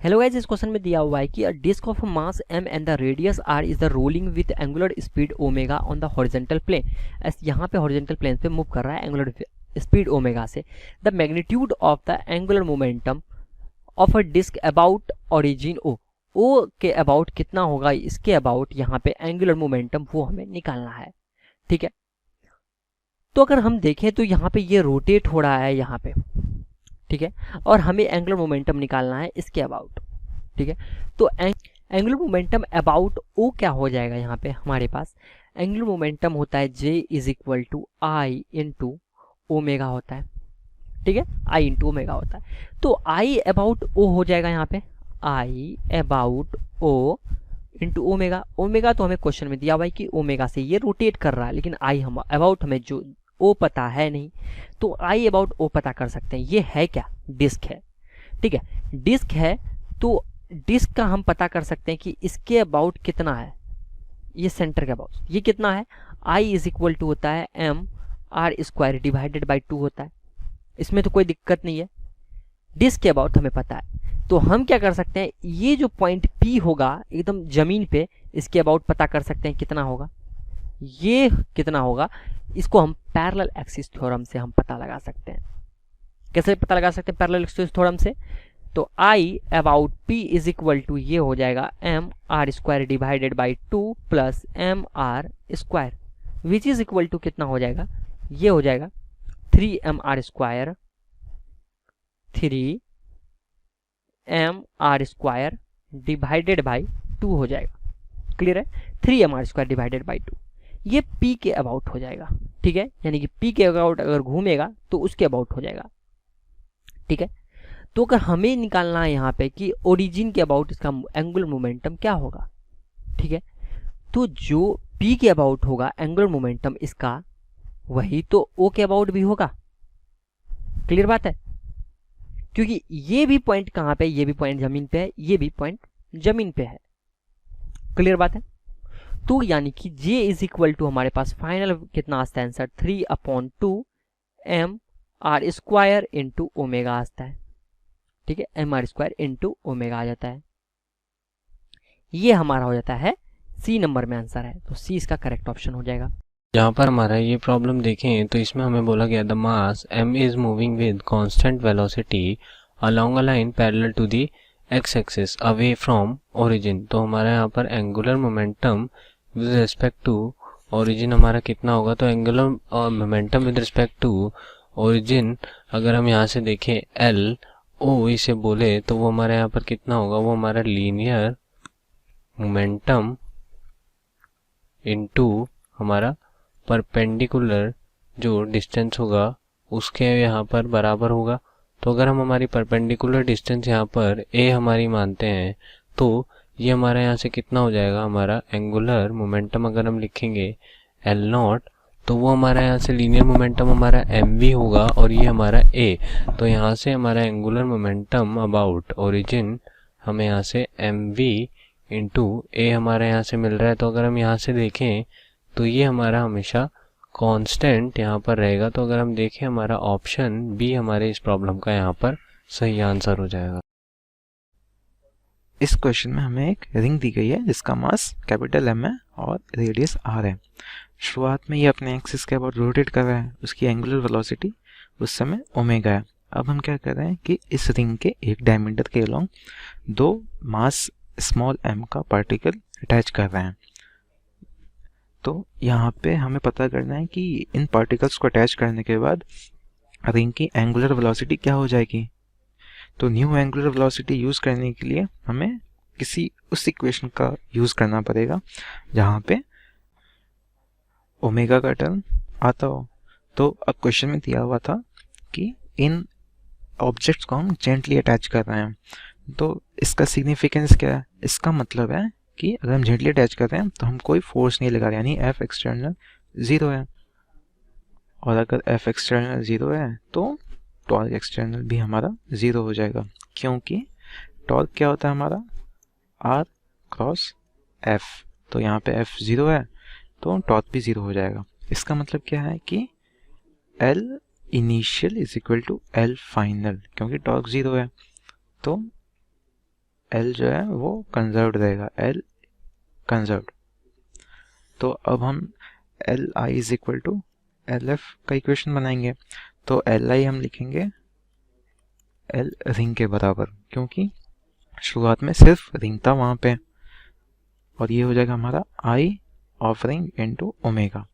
Hello guys, इस question में दिया हुआ है कि a disc of mass m and the radius r is the rolling with angular speed omega on the horizontal plane. यहाँ पे हॉरिजॉन्टल प्लेन पे मूव कर रहा है एंगुलर स्पीड ओमेगा से। The magnitude of the angular momentum of a disc about origin O के about कितना होगा, इसके अबाउट यहाँ पे एंगुलर मोमेंटम वो हमें निकालना है। ठीक है, तो अगर हम देखें तो यहाँ पे ये रोटेट हो रहा है यहाँ पे, ठीक है, और हमें एंगुलर मोमेंटम निकालना है इसके अबाउट। ठीक है, तो एंगुलर मोमेंटम अबाउट ओ क्या हो जाएगा, यहाँ पे हमारे पास एंगुलर मोमेंटम होता है J is equal to I into omega होता है। ठीक है, आई इंटू ओमेगा होता है, तो आई अबाउट ओ हो जाएगा यहाँ पे I about O into omega. Omega तो हमें क्वेश्चन में दिया हुआ है कि ओमेगा से ये रोटेट कर रहा है, लेकिन आई हम अबाउट हमें जो ओ पता है नहीं, तो आई अबाउट ओ पता कर सकते हैं। ये है क्या, डिस्क है। ठीक है, डिस्क है तो डिस्क का हम पता कर सकते हैं कि इसके अबाउट कितना है, ये सेंटर के अबाउट ये कितना है। आई इज इक्वल टू होता है M R square divided by 2 होता है, इसमें तो कोई दिक्कत नहीं है। डिस्क के अबाउट हमें पता है, तो हम क्या कर सकते हैं, ये जो पॉइंट पी होगा एकदम जमीन पे, इसके अबाउट पता कर सकते हैं कितना होगा, ये कितना होगा, इसको हम पैरेलल एक्सिस थ्योरम से हम पता लगा सकते हैं। कैसे पता लगा सकते हैं पैरेलल एक्सिस थ्योरम से, तो I about P is equal to ये हो जाएगा M R square divided by 2 plus M R square, which is equal to कितना हो जाएगा, ये हो जाएगा 3 M R square, 3 M R square divided by 2 हो जाएगा। क्लियर है, 3 M R square divided by 2, ये P के अबाउट हो जाएगा। ठीक है, यानी कि P के अबाउट अगर घूमेगा तो उसके अबाउट हो जाएगा। ठीक है, तो अगर हमें निकालना है यहाँ पे कि ओरिजिन के अबाउट इसका एंगुलर मोमेंटम क्या होगा। ठीक है, तो जो P के अबाउट होगा एंगुलर मोमेंटम इसका, वही तो O के अबाउट भी होगा। क्लियर बात है, क्योंकि ये भी पॉइंट कहाँ पे, ये भी पॉइंट जमीन पे है, ये भी पॉइंट जमीन पे है। क्लियर बात है, तो यानी कि J इज इक्वल टू हमारे पास फाइनल कितना आता है answer, 3/2 M R square into omega आता है। ठीक है, M R square into omega आ जाता है, ये हमारा हो जाता है सी नंबर में आंसर है, तो सी इसका करेक्ट ऑप्शन हो जाएगा। यहाँ पर हमारा ये प्रॉब्लम देखें तो इसमें हमें बोला गया the mass m is moving with constant velocity along a line parallel to the x axis away from origin. तो हमारा यहाँ पर angular momentum with respect to origin हमारा कितना होगा, तो angular momentum with respect to origin अगर हम यहाँ से देखें L O इसे बोले तो वो हमारे यहाँ पर कितना होगा, वो हमारा लीनियर मोमेंटम इनटू हमारा परपेंडिकुलर जो डिस्टेंस होगा उसके यहाँ पर बराबर होगा। तो अगर हम हमारी परपेंडिकुलर डिस्टेंस यहाँ पर a हमारी मानते हैं, तो ये हमारा यहाँ से कितना हो जाएगा, हमारा एंगुलर मोमेंटम अगर हम लिखेंगे L0, तो वो हमारा यहाँ से लीनियर मोमेंटम हमारा mv होगा और ये हमारा a। तो यहाँ से हमारा एंगुलर मोमेंटम अबाउट ओरिजिन हमें यहाँ से mv इंटू a हमारा यहाँ से मिल रहा है। तो अगर हम यहाँ से देखें तो ये हमारा हमेशा कांस्टेंट यहाँ पर रहेगा। तो अगर हम देखें हमारा ऑप्शन बी हमारे इस प्रॉब्लम का यहाँ पर सही आंसर हो जाएगा। इस क्वेश्चन में हमें एक रिंग दी गई है जिसका मास कैपिटल M है और रेडियस R है। शुरुआत में ये अपने एक्सिस के अबाउट रोटेट कर रहा है, उसकी एंगुलर वेलोसिटी उस समय ओमेगा है। अब हम क्या कर रहे हैं कि इस रिंग के एक डायमीटर के अलोंग दो मास स्मॉल m का पार्टिकल अटैच कर रहे हैं। तो यहाँ पे हमें पता करना है कि इन पार्टिकल्स को अटैच करने के बाद रिंग की एंगुलर वेलोसिटी क्या हो जाएगी। तो न्यू एंगुलर वेलोसिटी यूज़ करने के लिए हमें किसी उस इक्वेशन का यूज़ करना पड़ेगा जहाँ पे ओमेगा का टर्म आता हो। तो अब क्वेश्चन में दिया हुआ था कि इन ऑब्जेक्ट्स को हम जेंटली अटैच कर रहे हैं, तो इसका सिग्निफिकेंस क्या है, इसका मतलब है कि अगर हम जेंटली अटैच कर रहे हैं तो हम कोई फोर्स नहीं लगा रहे, यानी F एक्सटर्नल 0 है। और अगर F एक्सटर्नल 0 है तो टॉर्क एक्सटर्नल भी हमारा 0 हो जाएगा, क्योंकि टॉर्क क्या होता है हमारा R क्रॉस F। तो यहाँ पे F 0 है तो टॉर्क भी 0 हो जाएगा। इसका मतलब क्या है कि L initial is equal to L final, क्योंकि टॉर्क 0 है। तो L जो है वो कंजर्व्ड रहेगा, L कंजर्व्ड। तो अब हम L I is equal to L F का इक्वेशन बनाएंगे। तो एल आई हम लिखेंगे एल रिंग के बराबर, क्योंकि शुरुआत में सिर्फ रिंग था वहाँ पे, और ये हो जाएगा हमारा आई ऑफ रिंग इनटू ओमेगा।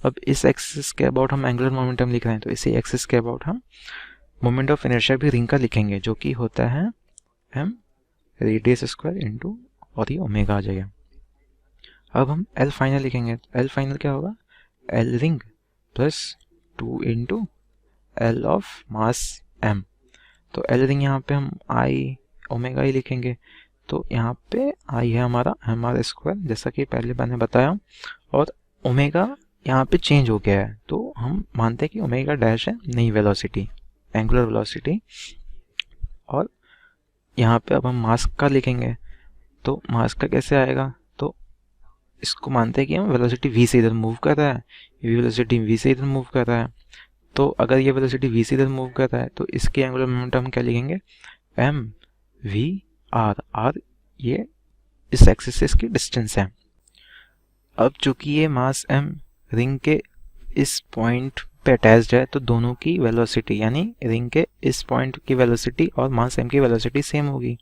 अब इस एक्सिस के अबाउट हम एंगुलर मोमेंटम लिख रहे हैं, तो इसी एक्सिस के अबाउट हम मोमेंट ऑफ इनर्शिया भी रिंग का लिखेंगे, जो कि होता है एम रेडियस स्क्वायर इनटू, और ये ओमेगा आ जाएगा। अब हम एल फाइनल लिखेंगे। एल फाइनल क्या होगा, L ring plus 2 into L of mass M. तो एल रिंग यहाँ पे हम आई ओमेगा ही लिखेंगे। तो यहाँ पे आई है हमारा एम आर स्क्वायर, जैसा कि पहले मैंने बताया, और ओमेगा यहाँ पे चेंज हो गया है, तो हम मानते हैं कि ओमेगा डैश है नई वेलोसिटी, एंगुलर वेलोसिटी। और यहाँ पे अब हम मास का लिखेंगे। तो मास का कैसे आएगा, तो इसको मानते हैं कि हम वेलोसिटी v से इधर मूव कर रहा है, ये वेलोसिटी v से इधर मूव कर रहा है। तो अगर ये वेलोसिटी v से इधर मूव कर रहा है, तो इसके एंगुलर मोमेंटम हम क्या लिखेंगे, m v r। r ये इस एक्सिस से इसकी डिस्टेंस है। अब चूंकि ये मास m रिंग के इस पॉइंट पे अटैच्ड है, तो दोनों की वेलोसिटी, यानी रिंग के इस पॉइंट की वेलोसिटी और मास m की वेलोसिटी सेम होगी।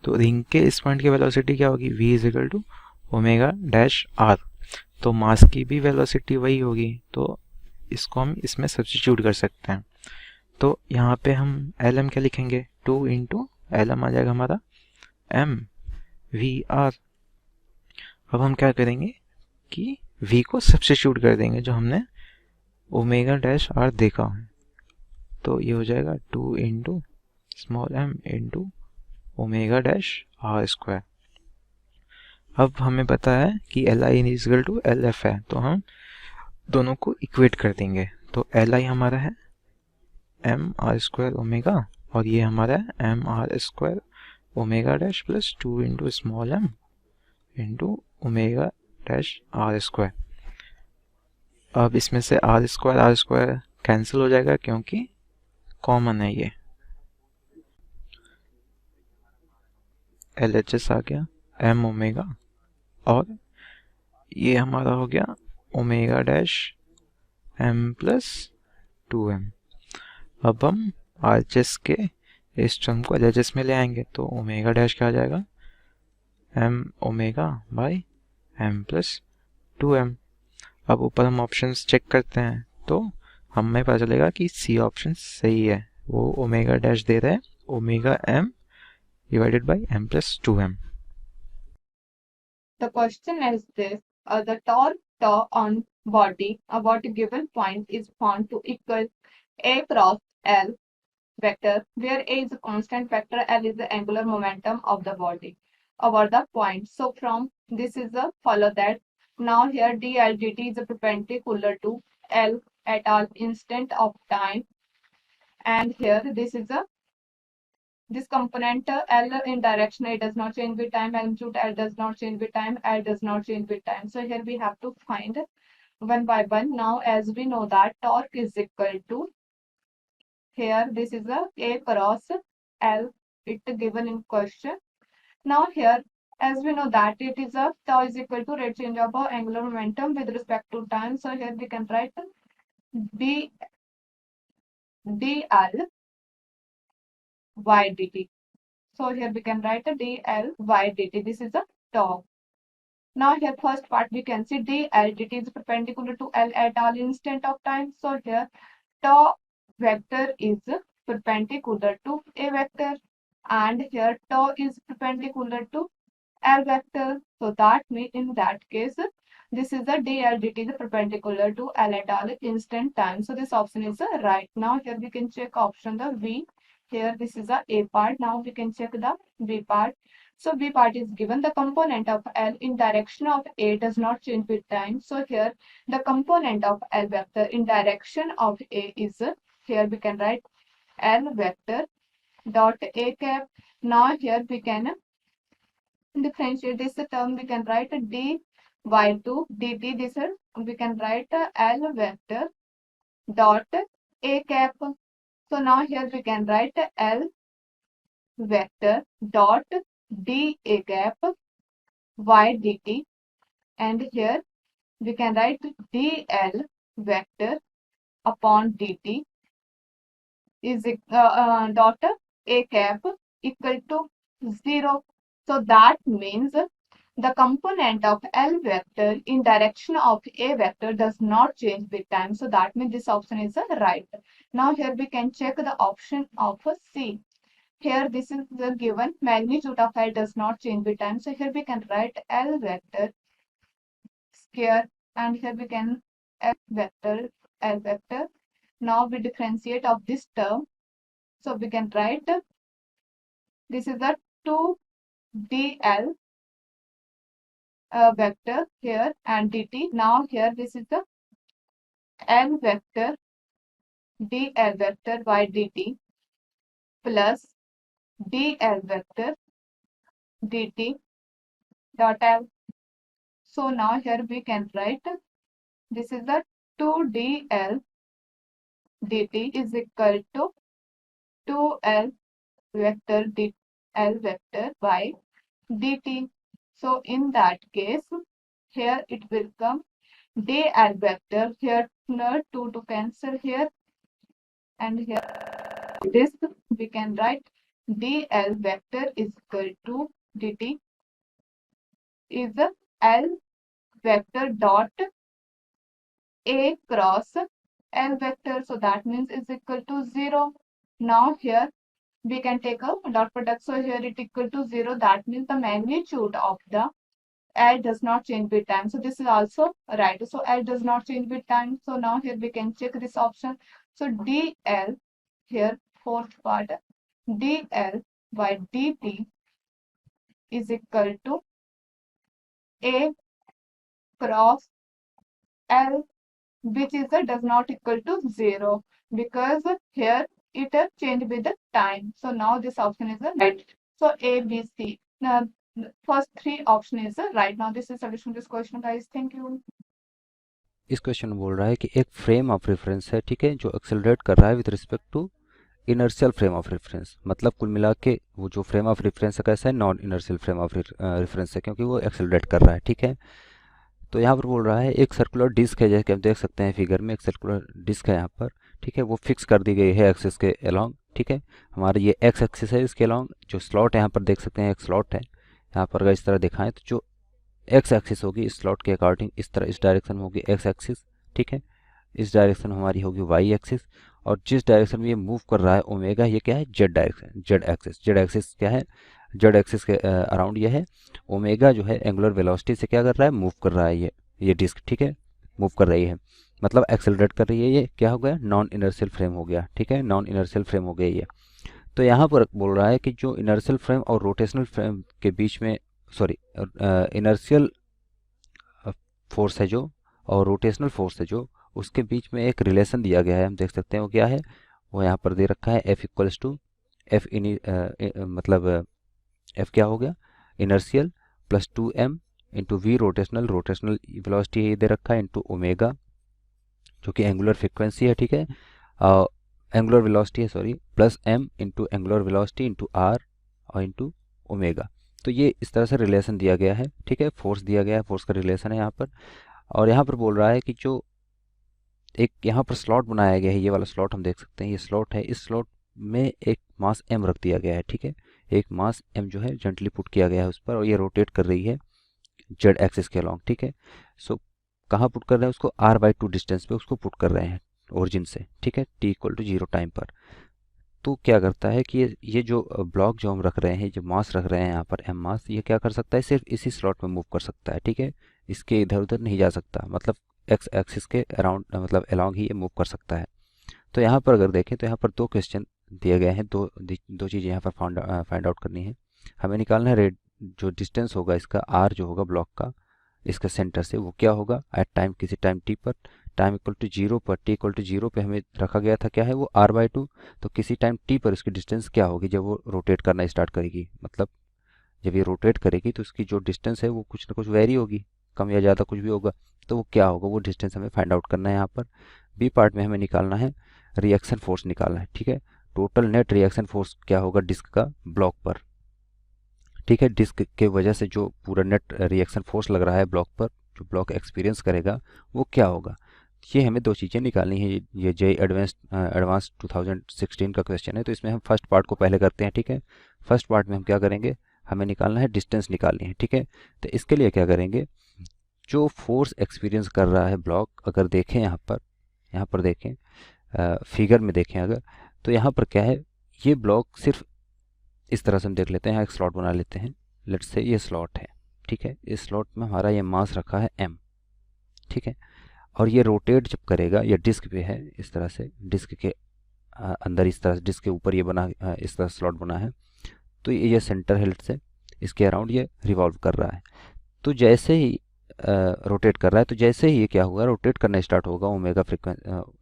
तो रिंग के इस पॉइंट की वेलोसिटी क्या होगी, v is equal to omega dash R. तो मास की भी वेलोसिटी वही होगी, तो इसको हम इसमें सब्स्टिट्यूट कर सकते हैं। तो यहाँ पे हम एल एम क्या लिखेंगे, 2 इंटू एल एम आ जाएगा हमारा एम वी आर। अब हम क्या करेंगे कि v को सब्स्टिट्यूट कर देंगे जो हमने ओमेगा डैश आर देखा है। तो ये हो जाएगा 2 into small m into omega dash R square. अब हमें पता है कि L I is equal to L F है, तो हम दोनों को इक्वेट कर देंगे। तो एल आई हमारा है एम आर स्क्वायर ओमेगा, और ये हमारा है M R square omega dash plus 2 into small m into omega dash R square. अब इसमें से आर स्क्वायर कैंसिल हो जाएगा, क्योंकि कॉमन है ये। एल एच एस आ गया एम ओमेगा, और ये हमारा हो गया omega dash M plus 2m। अब हम आर एच एस के इस टर्म को एल एच एस में ले आएंगे, तो ओमेगा डैश क्या आ जाएगा, M omega by M plus 2m। अब ऊपर हम ऑप्शंस चेक करते हैं, तो हमें पता चलेगा कि सी ऑप्शन सही है, वो ओमेगा डैश दे रहा है omega m divided by m plus 2m. The question is this: the torque tau on body about a given point is found to equal a cross L vector, where a is a constant vector, L is the angular momentum of the body over the point. So from this is a follow that now here dl dt is perpendicular to L at all instant of time, and here this component L in direction A does not change with time, amplitude L does not change with time, L does not change with time. So here we have to find one by one. Now as we know that torque is equal to, here this is a cross L, it given in question. Now here as we know that it is a tau is equal to rate change of angular momentum with respect to time. So here we can write d dl y dt. So here we can write a dl y dt. This is a tau. Now here first part we can see dl dt is perpendicular to L at all instant of time. So here tau vector is perpendicular to a vector, and here tau is perpendicular to L vector. So that means in that case this is the dl dt is perpendicular to L at all instant time. So this option is right. Now here we can check option the V. Here this is the A part. Now we can check the B part. So B part is given the component of L in direction of A does not change with time. So here the component of L vector in direction of A is, here we can write L vector dot A cap. Now here we can differentiate this term. We can write d y2 dt. This we can write L vector dot A cap. So now here we can write L vector dot dA gap y dt, and here we can write dl vector upon dt is dot a cap equal to 0. So that means the component of L vector in direction of A vector does not change with time. So that means this option is right. Now here we can check the option of C. Here this is the given magnitude of L does not change with time. So here we can write L vector square, and here we can L vector. Now we differentiate of this term. So we can write this is the 2dl vector here and dt. Now here this is the L vector dl vector by dt plus dl vector dt dot L. So now here we can write this is the 2dl dt is equal to 2l vector dl vector by dt. So in that case, here it will come dl vector, here 2 to cancel here, and here this we can write dl vector is equal to dt is L vector dot A cross L vector. So that means is equal to 0. Now here we can take a dot product. So here it equal to 0. That means the magnitude of the L does not change with time. So this is also right. So L does not change with time. So now here we can check this option. So dl here fourth part dl by dt is equal to A cross L, which is does not equal to 0 because here it changed with the time. So now this option is right. So A, B, C. Now first three option is right. Now this is solution to this question, guys. Thank you. इस question में बोल रहा है कि एक frame of reference है, ठीक है, जो एक्सेलरेट कर रहा है with respect to inertial frame of reference. मतलब कुल मिला के वो जो फ्रेम ऑफ रेफरेंस है कैसा है, non inertial frame of reference है, क्योंकि वो एक्सेलरेट कर रहा है, ठीक है। तो यहाँ पर बोल रहा है एक सर्कुलर डिस्क है, जैसे कि आप देख सकते हैं फिगर में एक सर्कुलर डिस्क है यहाँ पर, ठीक है, वो फिक्स कर दी गई है एक्सिस के अलोंग, ठीक है। हमारा ये एक्स एक्सिस है, इसके अलोंग जो स्लॉट है यहाँ पर देख सकते हैं एक स्लॉट है यहाँ पर। अगर इस तरह दिखाएं तो जो एक्स एक्सिस होगी इस स्लॉट के अकॉर्डिंग इस तरह इस डायरेक्शन में होगी एक्स एक्सिस, ठीक है। इस डायरेक्शन में हमारी होगी वाई एक्सिस, और जिस डायरेक्शन में ये मूव कर रहा है ओमेगा, ये क्या है, Z direction, Z axis. Z axis क्या है, जेड एक्सिस के अराउंड ये है। ओमेगा जो है एंगुलर वेलोसिटी से क्या कर रहा है, मूव कर रहा है ये डिस्क, ठीक है, मूव कर रही है, मतलब एक्सेलरेट कर रही है। ये क्या हो गया, नॉन इनर्शियल फ्रेम हो गया, ठीक है, नॉन इनर्शियल फ्रेम हो गया ये। तो यहाँ पर बोल रहा है कि जो इनर्शियल फ्रेम और रोटेशनल फ्रेम के बीच में, सॉरी, इनर्शियल फोर्स है जो और रोटेशनल फोर्स है जो, उसके बीच में एक रिलेशन दिया गया है, हम देख सकते हैं वो क्या है, वो यहाँ पर दे रखा है F इक्वल्स टू एफ मतलब F क्या हो गया, inertial plus 2m into V rotational, rotational velocity ये दे रखा है, इंटू ओमेगा जो कि एंगुलर फ्रिक्वेंसी है, ठीक है, एंगुलर वेलोसिटी है, sorry, plus m into angular velocity into r और इंटू ओमेगा। तो ये इस तरह से रिलेशन दिया गया है, ठीक है, फोर्स दिया गया है, फोर्स का रिलेशन है यहाँ पर। और यहाँ पर बोल रहा है कि जो एक यहाँ पर स्लॉट बनाया गया है, ये वाला स्लॉट हम देख सकते हैं, ये स्लॉट है, इस स्लॉट में एक मास m रख दिया गया है, ठीक है, एक मास m जो है जेंटली पुट किया गया है उस पर, और ये रोटेट कर रही है जेड एक्सिस के अलॉन्ग, ठीक है। सो कहाँ पुट कर रहे हैं उसको, r/2 डिस्टेंस पे उसको पुट कर रहे हैं ओरिजिन से, ठीक है, t इक्वल टू 0 टाइम पर। तो क्या करता है कि ये जो ब्लॉक जो हम रख रहे हैं, जो मास रख रहे हैं यहाँ पर m मास, ये क्या कर सकता है, सिर्फ इसी स्लॉट में मूव कर सकता है, ठीक है, इसके इधर उधर नहीं जा सकता, मतलब एक्स एक्सिस के अराउंड मतलब अलॉन्ग ही ये मूव कर सकता है। तो यहाँ पर अगर देखें तो यहाँ पर दो क्वेश्चन दिए गए हैं, दो चीज़ें यहाँ पर फाइंड आउट करनी है हमें। निकालना है जो डिस्टेंस होगा इसका r जो होगा ब्लॉक का इसका सेंटर से, वो क्या होगा एट टाइम, किसी टाइम t पर, टाइम इक्वल टू 0 पर, t इक्वल टू 0 पे हमें रखा गया था क्या है वो r/2। तो किसी टाइम t पर इसकी डिस्टेंस क्या होगी जब वो रोटेट करना स्टार्ट करेगी, मतलब जब ये रोटेट करेगी तो इसकी जो डिस्टेंस है वो कुछ ना कुछ वेरी होगी, कम या ज़्यादा कुछ भी होगा। तो वो क्या होगा, वो डिस्टेंस हमें फाइंड आउट करना है। यहाँ पर बी पार्ट में हमें निकालना है रिएक्शन फोर्स निकालना है, ठीक है, टोटल नेट रिएक्शन फोर्स क्या होगा डिस्क का ब्लॉक पर, ठीक है। डिस्क के वजह से जो पूरा नेट रिएक्शन फोर्स लग रहा है ब्लॉक पर, जो ब्लॉक एक्सपीरियंस करेगा वो क्या होगा, ये हमें दो चीज़ें निकालनी है। ये जे एडवांस 2016 का क्वेश्चन है, तो इसमें हम फर्स्ट पार्ट को पहले करते हैं। ठीक है, फर्स्ट पार्ट में हम क्या करेंगे, हमें निकालना है डिस्टेंस निकालनी है। ठीक है, तो इसके लिए क्या करेंगे, जो फोर्स एक्सपीरियंस कर रहा है ब्लॉक, अगर देखें यहाँ पर देखें फिगर में देखें अगर, तो यहाँ पर क्या है, ये ब्लॉक सिर्फ इस तरह से हम देख लेते हैं। यहाँ एक स्लॉट बना लेते हैं, लेट्स से ये स्लॉट है। ठीक है, इस स्लॉट में हमारा ये मास रखा है m। ठीक है, और ये रोटेट जब करेगा, ये डिस्क पे है इस तरह से, डिस्क के अंदर इस तरह से, डिस्क के ऊपर ये बना इस तरह स्लॉट बना है, तो ये सेंटर हेल्थ से इसके अराउंड ये रिवॉल्व कर रहा है। तो जैसे ही रोटेट कर रहा है, तो जैसे ही ये क्या होगा, रोटेट करना स्टार्ट होगा ओमेगा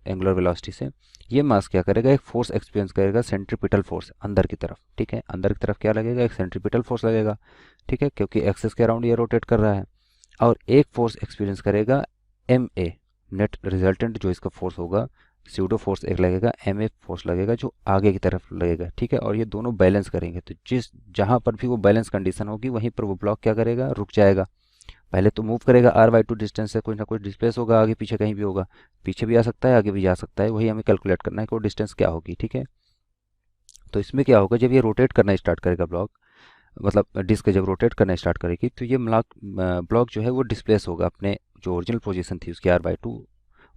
एंगुलर वेलोसिटी से, ये मास क्या करेगा, एक फोर्स एक्सपीरियंस करेगा, सेंट्रीपिटल फोर्स अंदर की तरफ। ठीक है, अंदर की तरफ क्या लगेगा, एक सेंट्रीपिटल फोर्स लगेगा। ठीक है, क्योंकि एक्सिस के अराउंड ये रोटेट कर रहा है। और एक फोर्स एक्सपीरियंस करेगा MA, नेट रिजल्टेंट जो इसका फोर्स होगा, स्यूडो फोर्स एक लगेगा, MA फोर्स लगेगा जो आगे की तरफ लगेगा। ठीक है, और ये दोनों बैलेंस करेंगे, तो जहाँ पर भी वो बैलेंस कंडीशन होगी वहीं पर वो ब्लॉक क्या करेगा, रुक जाएगा। पहले तो मूव करेगा r/2 डिस्टेंस से, कुछ ना कुछ डिस्प्लेस होगा, आगे पीछे कहीं भी होगा, पीछे भी आ सकता है, आगे भी जा सकता है, वही हमें कैलकुलेट करना है कि वो डिस्टेंस क्या होगी। ठीक है, तो इसमें क्या होगा, जब ये रोटेट करना स्टार्ट करेगा ब्लॉक, मतलब डिस्क जब रोटेट करना स्टार्ट करेगी, तो ये ब्लॉक जो है वो डिस्प्लेस होगा, अपने जो ओरिजिनल पोजीशन थी उसकी r/2,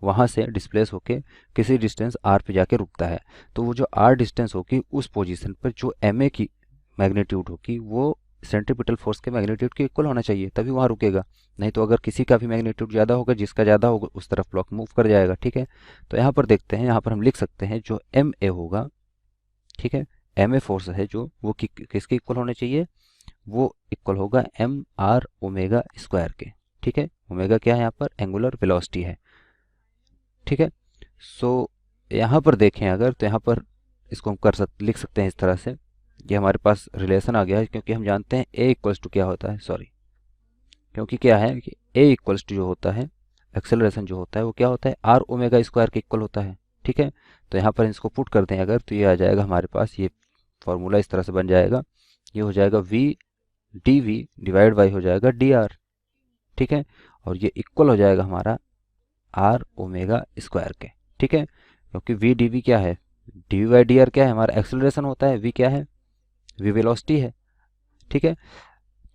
वहाँ से डिस्प्लेस होके किसी डिस्टेंस r पे जाके रुकता है। तो वो जो r डिस्टेंस होगी, उस पोजीशन पर जो MA की मैग्नीट्यूड होगी वो सेंट्रीपिटल फोर्स के मैग्नीट्यूड के इक्वल होना चाहिए, तभी वहाँ रुकेगा। नहीं तो अगर किसी का भी मैग्नीट्यूड ज़्यादा होगा, जिसका ज़्यादा होगा उस तरफ ब्लॉक मूव कर जाएगा। ठीक है, तो यहाँ पर देखते हैं, यहाँ पर हम लिख सकते हैं जो MA होगा, ठीक है, MA फोर्स है जो, वो किसके इक्वल होने चाहिए, वो इक्वल होगा mr ओमेगा स्क्वायर के। ठीक है, ओमेगा क्या है यहाँ पर, एंगुलर वेलोसिटी है। ठीक है, सो यहाँ पर देखें अगर, तो यहाँ पर इसको हम लिख सकते हैं इस तरह से, ये हमारे पास रिलेशन आ गया है, क्योंकि हम जानते हैं A इक्वल्स टू क्या होता है, सॉरी, क्योंकि क्या है कि A इक्वल्स टू जो होता है, एक्सेलरेशन जो होता है वो क्या होता है, r ओमेगा स्क्वायर के इक्वल होता है। ठीक है, तो यहाँ पर इसको पुट करते हैं अगर, तो ये आ जाएगा हमारे पास, ये फॉर्मूला इस तरह से बन जाएगा, ये हो जाएगा v dv डिवाइड बाई हो जाएगा dr। ठीक है, और ये इक्वल हो जाएगा हमारा r ओमेगा स्क्वायर के। ठीक है, क्योंकि v dv क्या है, dv बाई dr क्या है, हमारा एक्सेलरेशन होता है, v क्या है, v वेलोसिटी है। ठीक है,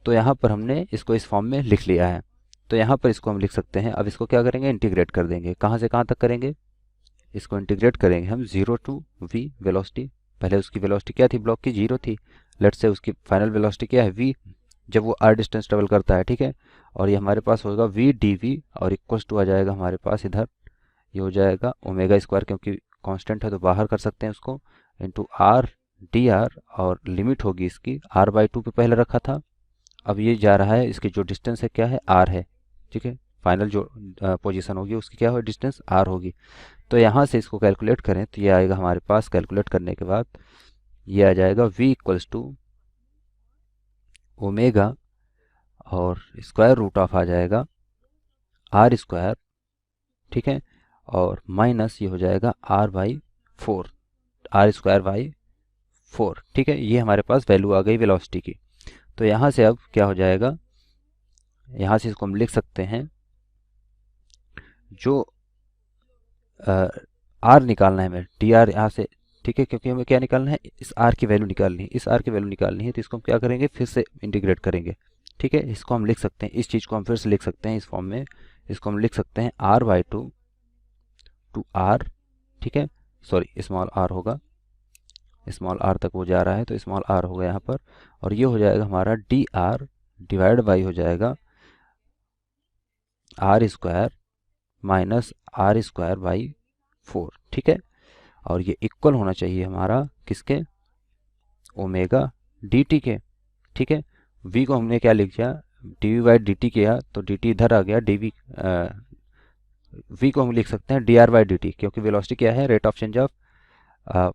तो यहाँ पर हमने इसको इस फॉर्म में लिख लिया है, तो यहाँ पर इसको हम लिख सकते हैं। अब इसको क्या करेंगे, इंटीग्रेट कर देंगे, कहाँ से कहाँ तक करेंगे, इसको इंटीग्रेट करेंगे हम 0 टू v वेलोसिटी, पहले उसकी वेलोसिटी क्या थी, ब्लॉक की 0 थी, लेट्स से उसकी फाइनल वेलोसिटी क्या है v, जब वो r डिस्टेंस ट्रेवल करता है। ठीक है, और ये हमारे पास होगा v dv, और इक्वल्स टू आ जाएगा हमारे पास इधर, ये हो जाएगा ओमेगा स्क्वायर, क्योंकि कांस्टेंट है तो बाहर कर सकते हैं उसको, इंटू r dr, और लिमिट होगी इसकी r/2 पे पहले रखा था, अब ये जा रहा है, इसकी जो डिस्टेंस है क्या है, r है। ठीक है, फाइनल जो पोजीशन होगी उसकी क्या होगी, डिस्टेंस r होगी। तो यहाँ से इसको कैलकुलेट करें तो ये आएगा हमारे पास, कैलकुलेट करने के बाद ये आ जाएगा v इक्वल्स टू ओमेगा, और स्क्वायर रूट ऑफ आ जाएगा r स्क्वायर। ठीक है, और माइनस ये हो जाएगा r/4, r स्क्वायर बाई 4। ठीक है, ये हमारे पास वैल्यू आ गई वेलोसिटी की। तो यहाँ से अब क्या हो जाएगा, यहाँ से इसको हम लिख सकते हैं, जो r निकालना है हमें, dr यहाँ से। ठीक है, क्योंकि हमें क्या निकालना है, इस r की वैल्यू निकालनी है, इस r की वैल्यू निकालनी है, तो इसको हम क्या करेंगे, फिर से इंटीग्रेट करेंगे। ठीक है, इसको हम लिख सकते हैं, इस चीज़ को हम फिर से लिख सकते हैं इस फॉर्म में, इसको हम लिख सकते हैं r/2 टू r। ठीक है, सॉरी स्मॉल r होगा, स्मॉल r तक वो जा रहा है, तो स्मॉल r होगा यहाँ पर, और ये हो जाएगा हमारा dr डिवाइड बाई हो जाएगा r square minus r square by 4। ठीक है, और ये इक्वल होना चाहिए हमारा किसके, ओमेगा dt के। ठीक है, v को हमने क्या लिख दिया, dv बाई dt किया, तो dt इधर आ गया, v को हम लिख सकते हैं dr बाई dt, क्योंकि वेलोसिटी क्या है, rate of change of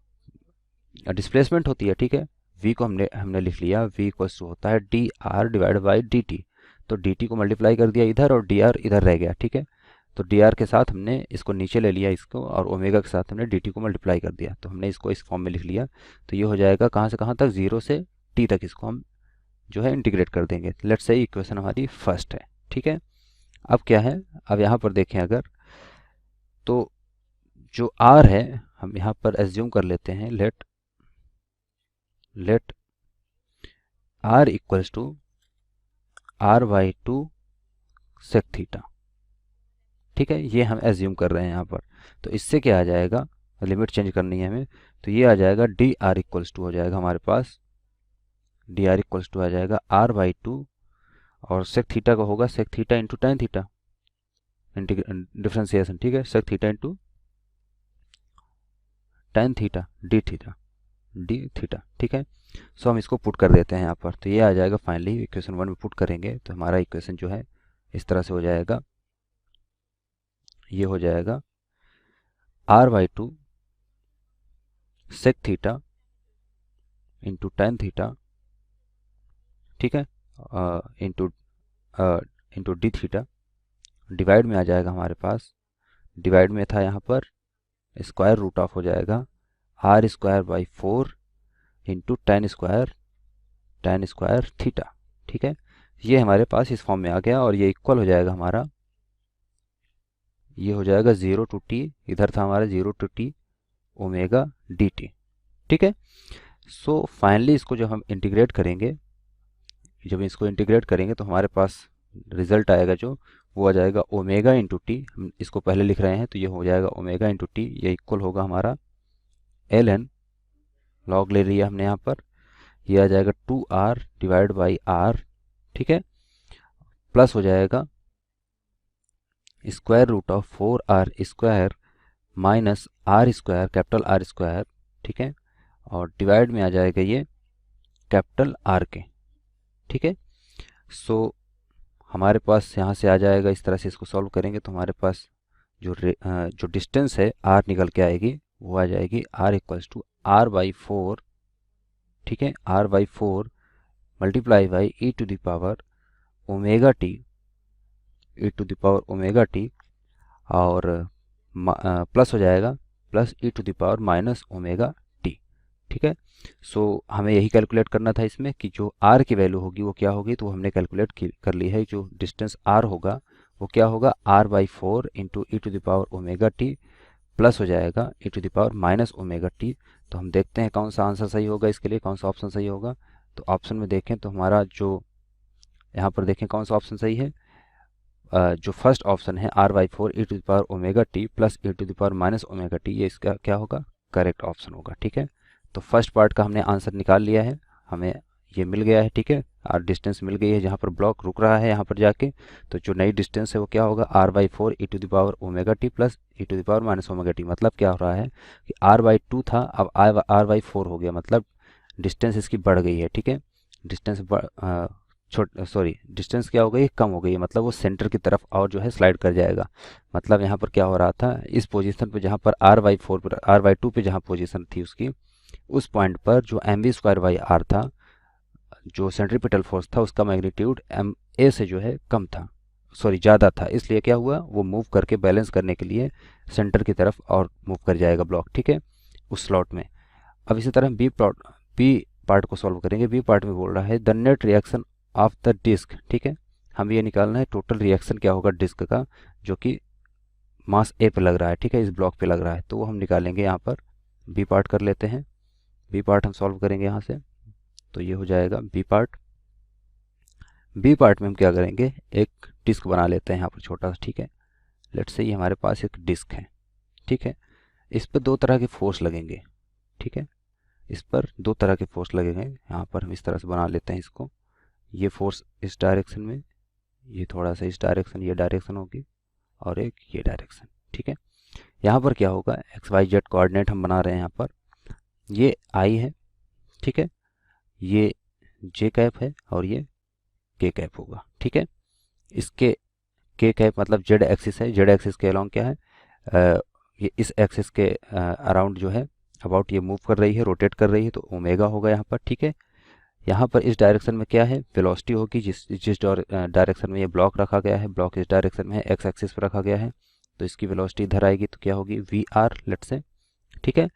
displacement होती है। ठीक है, v को हमने लिख लिया, v इक्वल्स टू होता है dr डिवाइड बाई dt, तो dt को मल्टीप्लाई कर दिया इधर, और dr इधर रह गया। ठीक है, तो dr के साथ हमने इसको नीचे ले लिया इसको, और ओमेगा के साथ हमने dt को मल्टीप्लाई कर दिया, तो हमने इसको इस फॉर्म में लिख लिया। तो ये हो जाएगा कहाँ से कहाँ तक, 0 से t तक, इसको हम जो है इंटीग्रेट कर देंगे। लेट्स से इक्वेशन हमारी फर्स्ट है, ठीक है। अब क्या है, अब यहाँ पर देखें अगर, तो जो r है हम यहाँ पर एज्यूम कर लेते हैं, let r equals to r/2 sec थीटा, ठीक है। ये हम एज्यूम कर रहे हैं यहाँ पर। तो इससे क्या आ जाएगा, लिमिट चेंज करनी है हमें, तो ये आ जाएगा dr इक्वल्स टू हो जाएगा हमारे पास, dr इक्वल्स टू आ जाएगा r/2 और सेक थीटा का होगा sec theta into tan theta, differentiation, ठीक है। Sec theta into tan theta D theta, ठीक है। सो हम इसको पुट कर देते हैं यहाँ पर, तो ये आ जाएगा फाइनली इक्वेशन 1 में पुट करेंगे तो हमारा इक्वेशन जो है इस तरह से हो जाएगा। ये हो जाएगा r/2 sec theta into tan theta, ठीक है, इंटू डी थीटा, डिवाइड में आ जाएगा हमारे पास, डिवाइड में था यहाँ पर स्क्वायर रूट ऑफ हो जाएगा r²/4 into ten square theta, ठीक है। ये हमारे पास इस फॉर्म में आ गया और ये इक्वल हो जाएगा हमारा, ये हो जाएगा 0 to t, इधर था हमारा 0 to t ओमेगा dt, ठीक है। सो फाइनली इसको जब हम इंटीग्रेट करेंगे, जब इसको इंटीग्रेट करेंगे तो हमारे पास रिजल्ट आएगा जो वो आ जाएगा ओमेगा इंटू टी, हम इसको पहले लिख रहे हैं तो ये हो जाएगा ओमेगा इंटू टी, ये इक्वल होगा हमारा ln, लॉग ले लिया हमने यहाँ पर, ये आ जाएगा 2r डिवाइड बाई r, ठीक है, प्लस हो जाएगा square root of 4r square minus r square, capital R square, ठीक है, और डिवाइड में आ जाएगा ये कैपिटल R के, ठीक है। सो हमारे पास यहाँ से आ जाएगा, इस तरह से इसको सॉल्व करेंगे तो हमारे पास जो डिस्टेंस है r निकल के आएगी, वो आ जाएगी r इक्वल्स टू r/4, ठीक है, r/4 multiply by e to the power omega T, और प्लस हो जाएगा plus e to the power minus omega T, ठीक है। सो हमें यही कैलकुलेट करना था इसमें कि जो r की वैल्यू होगी वो क्या होगी, तो हमने कैलकुलेट कर ली है। जो डिस्टेंस r होगा वो क्या होगा, r/4 into E to the power omega T plus हो जाएगा e to the power minus omega t. तो हम देखते हैं कौन सा आंसर सही होगा इसके लिए, कौन सा ऑप्शन सही होगा। तो ऑप्शन में देखें तो हमारा जो यहाँ पर देखें कौन सा ऑप्शन सही है, जो फर्स्ट ऑप्शन है r/4 E to the power omega T plus E to the power minus omega T, ये इसका क्या होगा, करेक्ट ऑप्शन होगा, ठीक है। तो फर्स्ट पार्ट का हमने आंसर निकाल लिया है, हमें ये मिल गया है, ठीक है, और डिस्टेंस मिल गई है जहाँ पर ब्लॉक रुक रहा है यहाँ पर जाके। तो जो नई डिस्टेंस है वो क्या होगा, r/4 E to the power omega T plus E to the power minus omega T. मतलब क्या हो रहा है कि r/2 था, अब r/4 हो गया, मतलब डिस्टेंस इसकी बढ़ गई है, ठीक है। डिस्टेंस डिस्टेंस क्या हो गई, कम हो गई है, मतलब वो सेंटर की तरफ और जो है स्लाइड कर जाएगा। मतलब यहाँ पर क्या हो रहा था, इस पोजीशन पे जहाँ पर r/2 पे जहाँ पोजीशन थी उसकी, उस पॉइंट पर जो mv²/r था, जो सेंट्रीपिटल फोर्स था, उसका मैग्नीट्यूड ma से जो है कम था, ज़्यादा था। इसलिए क्या हुआ, वो मूव करके बैलेंस करने के लिए सेंटर की तरफ और मूव कर जाएगा ब्लॉक, ठीक है, उस स्लॉट में। अब इसी तरह बी पार्ट को सॉल्व करेंगे। बी पार्ट में बोल रहा है the net reaction of the disc, ठीक है, हमें ये निकालना है टोटल रिएक्शन क्या होगा डिस्क का, जो कि मास ए पे लग रहा है, ठीक है, इस ब्लॉक पे लग रहा है, तो वो हम निकालेंगे। यहाँ पर बी पार्ट कर लेते हैं, बी पार्ट हम सॉल्व करेंगे यहाँ से, तो ये हो जाएगा बी पार्ट। बी पार्ट में हम क्या करेंगे, एक डिस्क बना लेते हैं यहाँ पर छोटा सा, ठीक है। लेट्स से ये हमारे पास एक डिस्क है, ठीक है, इस पर दो तरह के फोर्स लगेंगे, ठीक है, इस पर दो तरह के फोर्स लगेंगे। यहाँ पर हम इस तरह से बना लेते हैं इसको, ये फोर्स इस डायरेक्शन में, ये थोड़ा सा इस डायरेक्शन, ये डायरेक्शन होगी, और एक ये डायरेक्शन, ठीक है। यहाँ पर क्या होगा, XYZ कोऑर्डिनेट हम बना रहे हैं, यहाँ पर ये I है, ठीक है, ये J कैप है और ये K कैप होगा, ठीक है। इसके K कैप मतलब Z एक्सिस है, Z एक्सिस के अलॉन्ग क्या है, ये इस एक्सिस के अराउंड जो है अबाउट ये मूव कर रही है, रोटेट कर रही है, तो ओमेगा होगा यहाँ पर, ठीक है। यहाँ पर इस डायरेक्शन में क्या है, वेलोसिटी होगी, जिस डायरेक्शन में ये ब्लॉक रखा गया है, ब्लॉक इस डायरेक्शन में है, एक्स एक्सिस पर रखा गया है, तो इसकी वेलोसिटी इधर आएगी, तो क्या होगी VR लेट से, ठीक है।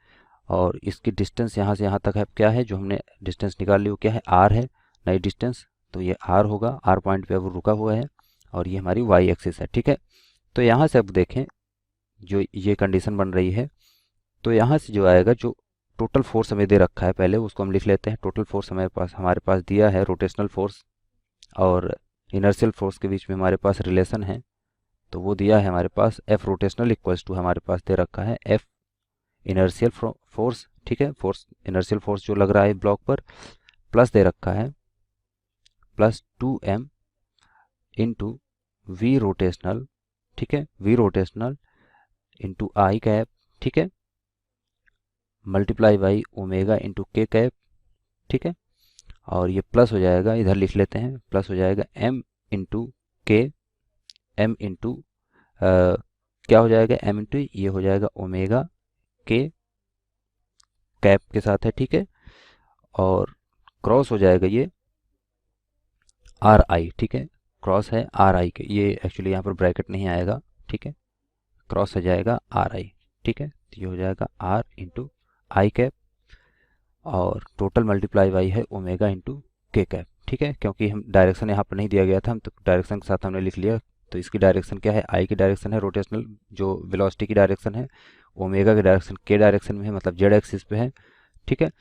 और इसकी डिस्टेंस यहाँ से यहाँ तक है, क्या है, जो हमने डिस्टेंस निकाल ली वो क्या है, R है। नई डिस्टेंस, तो ये r होगा, r पॉइंट पे अब रुका हुआ है और ये हमारी y एक्सिस है, ठीक है। तो यहाँ से अब देखें जो ये कंडीशन बन रही है, तो यहाँ से जो आएगा, जो टोटल फोर्स हमें दे रखा है पहले उसको हम लिख लेते हैं। टोटल फोर्स हमारे पास दिया है, रोटेशनल फोर्स और इनर्शियल फोर्स के बीच में हमारे पास रिलेशन है, तो वो दिया है हमारे पास F रोटेशनल इक्वल्स टू हमारे पास दे रखा है F इनर्शियल फोर्स, ठीक है। फोर्स इनर्शियल फोर्स जो लग रहा है ब्लॉक पर, प्लस दे रखा है plus 2m into V rotational, ठीक है, V rotational into I cap, ठीक है, multiply by omega into K cap, ठीक है। और ये प्लस हो जाएगा, इधर लिख लेते हैं, प्लस हो जाएगा m इंटू के, m इंटू क्या हो जाएगा, m इंटू ये हो जाएगा ओमेगा के कैप के साथ है, ठीक है। और क्रॉस हो जाएगा ये आर आई, ठीक है, क्रॉस है आर आई के, ये एक्चुअली यहाँ पर ब्रैकेट नहीं आएगा, ठीक है, क्रॉस हो जाएगा आर आई, ठीक है। तो ये हो जाएगा आर इंटू आई कैप और टोटल मल्टीप्लाई बाई है ओमेगा इंटू के कैप, ठीक है। क्योंकि हम डायरेक्शन यहाँ पर नहीं दिया गया था, हम तो डायरेक्शन के साथ हमने लिख लिया, तो इसकी डायरेक्शन क्या है, आई की डायरेक्शन है रोटेशनल, जो वेलोसिटी की डायरेक्शन है, ओमेगा की डायरेक्शन के डायरेक्शन में है, मतलब जेड एक्सिस पे है, ठीक है।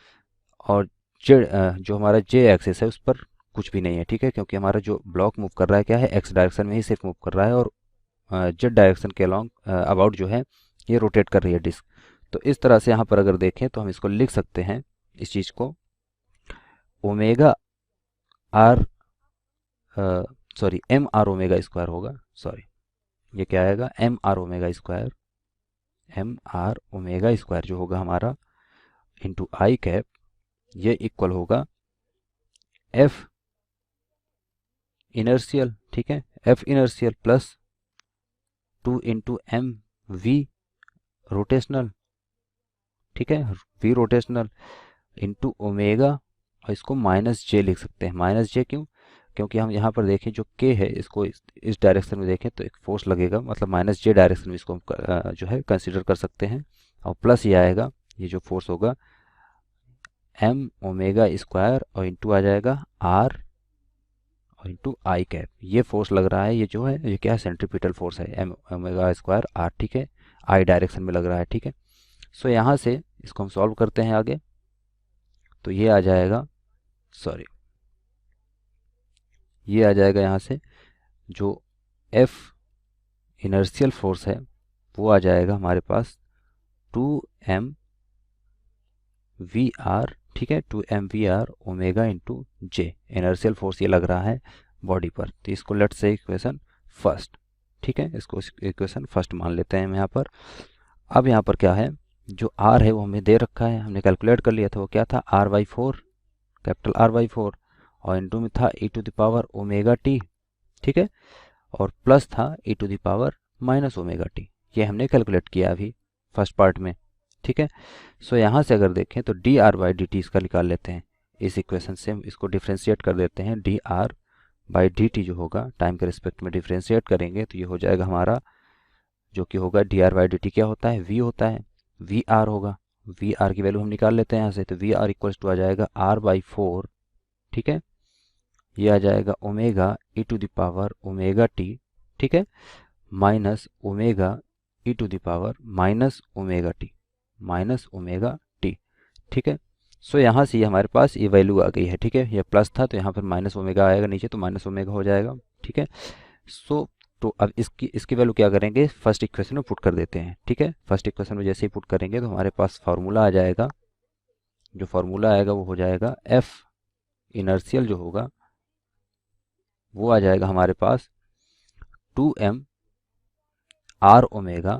और जेड जो हमारा जे एक्सिस है उस पर कुछ भी नहीं है, ठीक है, क्योंकि हमारा जो ब्लॉक मूव कर रहा है क्या है, एक्स डायरेक्शन में ही सिर्फ मूव कर रहा है और जेड डायरेक्शन के अलॉन्ग अबाउट जो है ये रोटेट कर रही है डिस्क। तो इस तरह से यहाँ पर अगर देखें तो हम इसको लिख सकते हैं, इस चीज़ को omega R sorry M R omega square होगा, सॉरी ये क्या आएगा, M R omega square, M R omega square जो होगा हमारा इंटू आई कैप, ये इक्वल होगा एफ इनर्शियल, ठीक है, F inertial plus 2 into M V rotational, ठीक है, वी रोटेशनल इंटू ओमेगा, और इसको माइनस जे लिख सकते हैं। माइनस जे क्यों, क्योंकि हम यहाँ पर देखें जो के है इसको इस डायरेक्शन में देखें तो एक फोर्स लगेगा, मतलब माइनस जे डायरेक्शन में इसको हम जो है कंसिडर कर सकते हैं। और प्लस ये आएगा, ये जो फोर्स होगा एम ओमेगा स्क्वायर और इंटू आ जाएगा आर और इंटू आई कैप, ये फोर्स लग रहा है, ये जो है ये क्या है, सेंट्रीपिटल फोर्स है, एम ओमेगा स्क्वायर आर, ठीक है, आई डायरेक्शन में लग रहा है, ठीक है। सो यहाँ से इसको हम सॉल्व करते हैं आगे, तो ये आ जाएगा, सॉरी ये आ जाएगा यहाँ से जो F इनर्शियल फोर्स है वो आ जाएगा हमारे पास 2m VR, ठीक है, 2m VR ओमेगा इंटू जे, इनर्शियल फोर्स ये लग रहा है बॉडी पर, तो इसको लेट्स से इक्वेशन फर्स्ट, ठीक है, इसको इक्वेशन फर्स्ट मान लेते हैं हम यहाँ पर। अब यहाँ पर क्या है, जो R है वो हमें दे रखा है, हमने कैलकुलेट कर लिया था, वो क्या था R/4, कैपिटल R/4, और इंटू में था e to the power omega T, ठीक है, और प्लस था e to the power minus omega T, ये हमने कैलकुलेट किया अभी फर्स्ट पार्ट में, ठीक है। सो यहाँ से अगर देखें तो D R by D T इसका निकाल लेते हैं, इस इक्वेशन से हम इसको डिफ्रेंशिएट कर देते हैं, D R by D T जो होगा टाइम के रिस्पेक्ट में डिफ्रेंशिएट करेंगे तो ये हो जाएगा हमारा, जो कि होगा D R by D T क्या होता है, वी होता है, वी आर होगा, वी आर की वैल्यू हम निकाल लेते हैं यहाँ से, तो वी आर इक्वल्स टू आ जाएगा R/4, ठीक है, ये आ जाएगा omega E to the power omega T, ठीक है, minus omega E to the power minus omega T, minus omega T, ठीक है। सो यहाँ से हमारे पास ये वैल्यू आ गई है, ठीक है, ये प्लस था तो यहाँ पर माइनस ओमेगा आएगा नीचे, तो माइनस ओमेगा हो जाएगा, ठीक है। सो तो अब इसकी वैल्यू क्या करेंगे, फर्स्ट इक्वेशन में पुट कर देते हैं, ठीक है। फर्स्ट इक्वेशन में जैसे ही पुट करेंगे तो हमारे पास फार्मूला आ जाएगा, जो फार्मूला आएगा वो हो जाएगा एफ इनर्शियल जो होगा वो आ जाएगा हमारे पास 2m आर ओमेगा,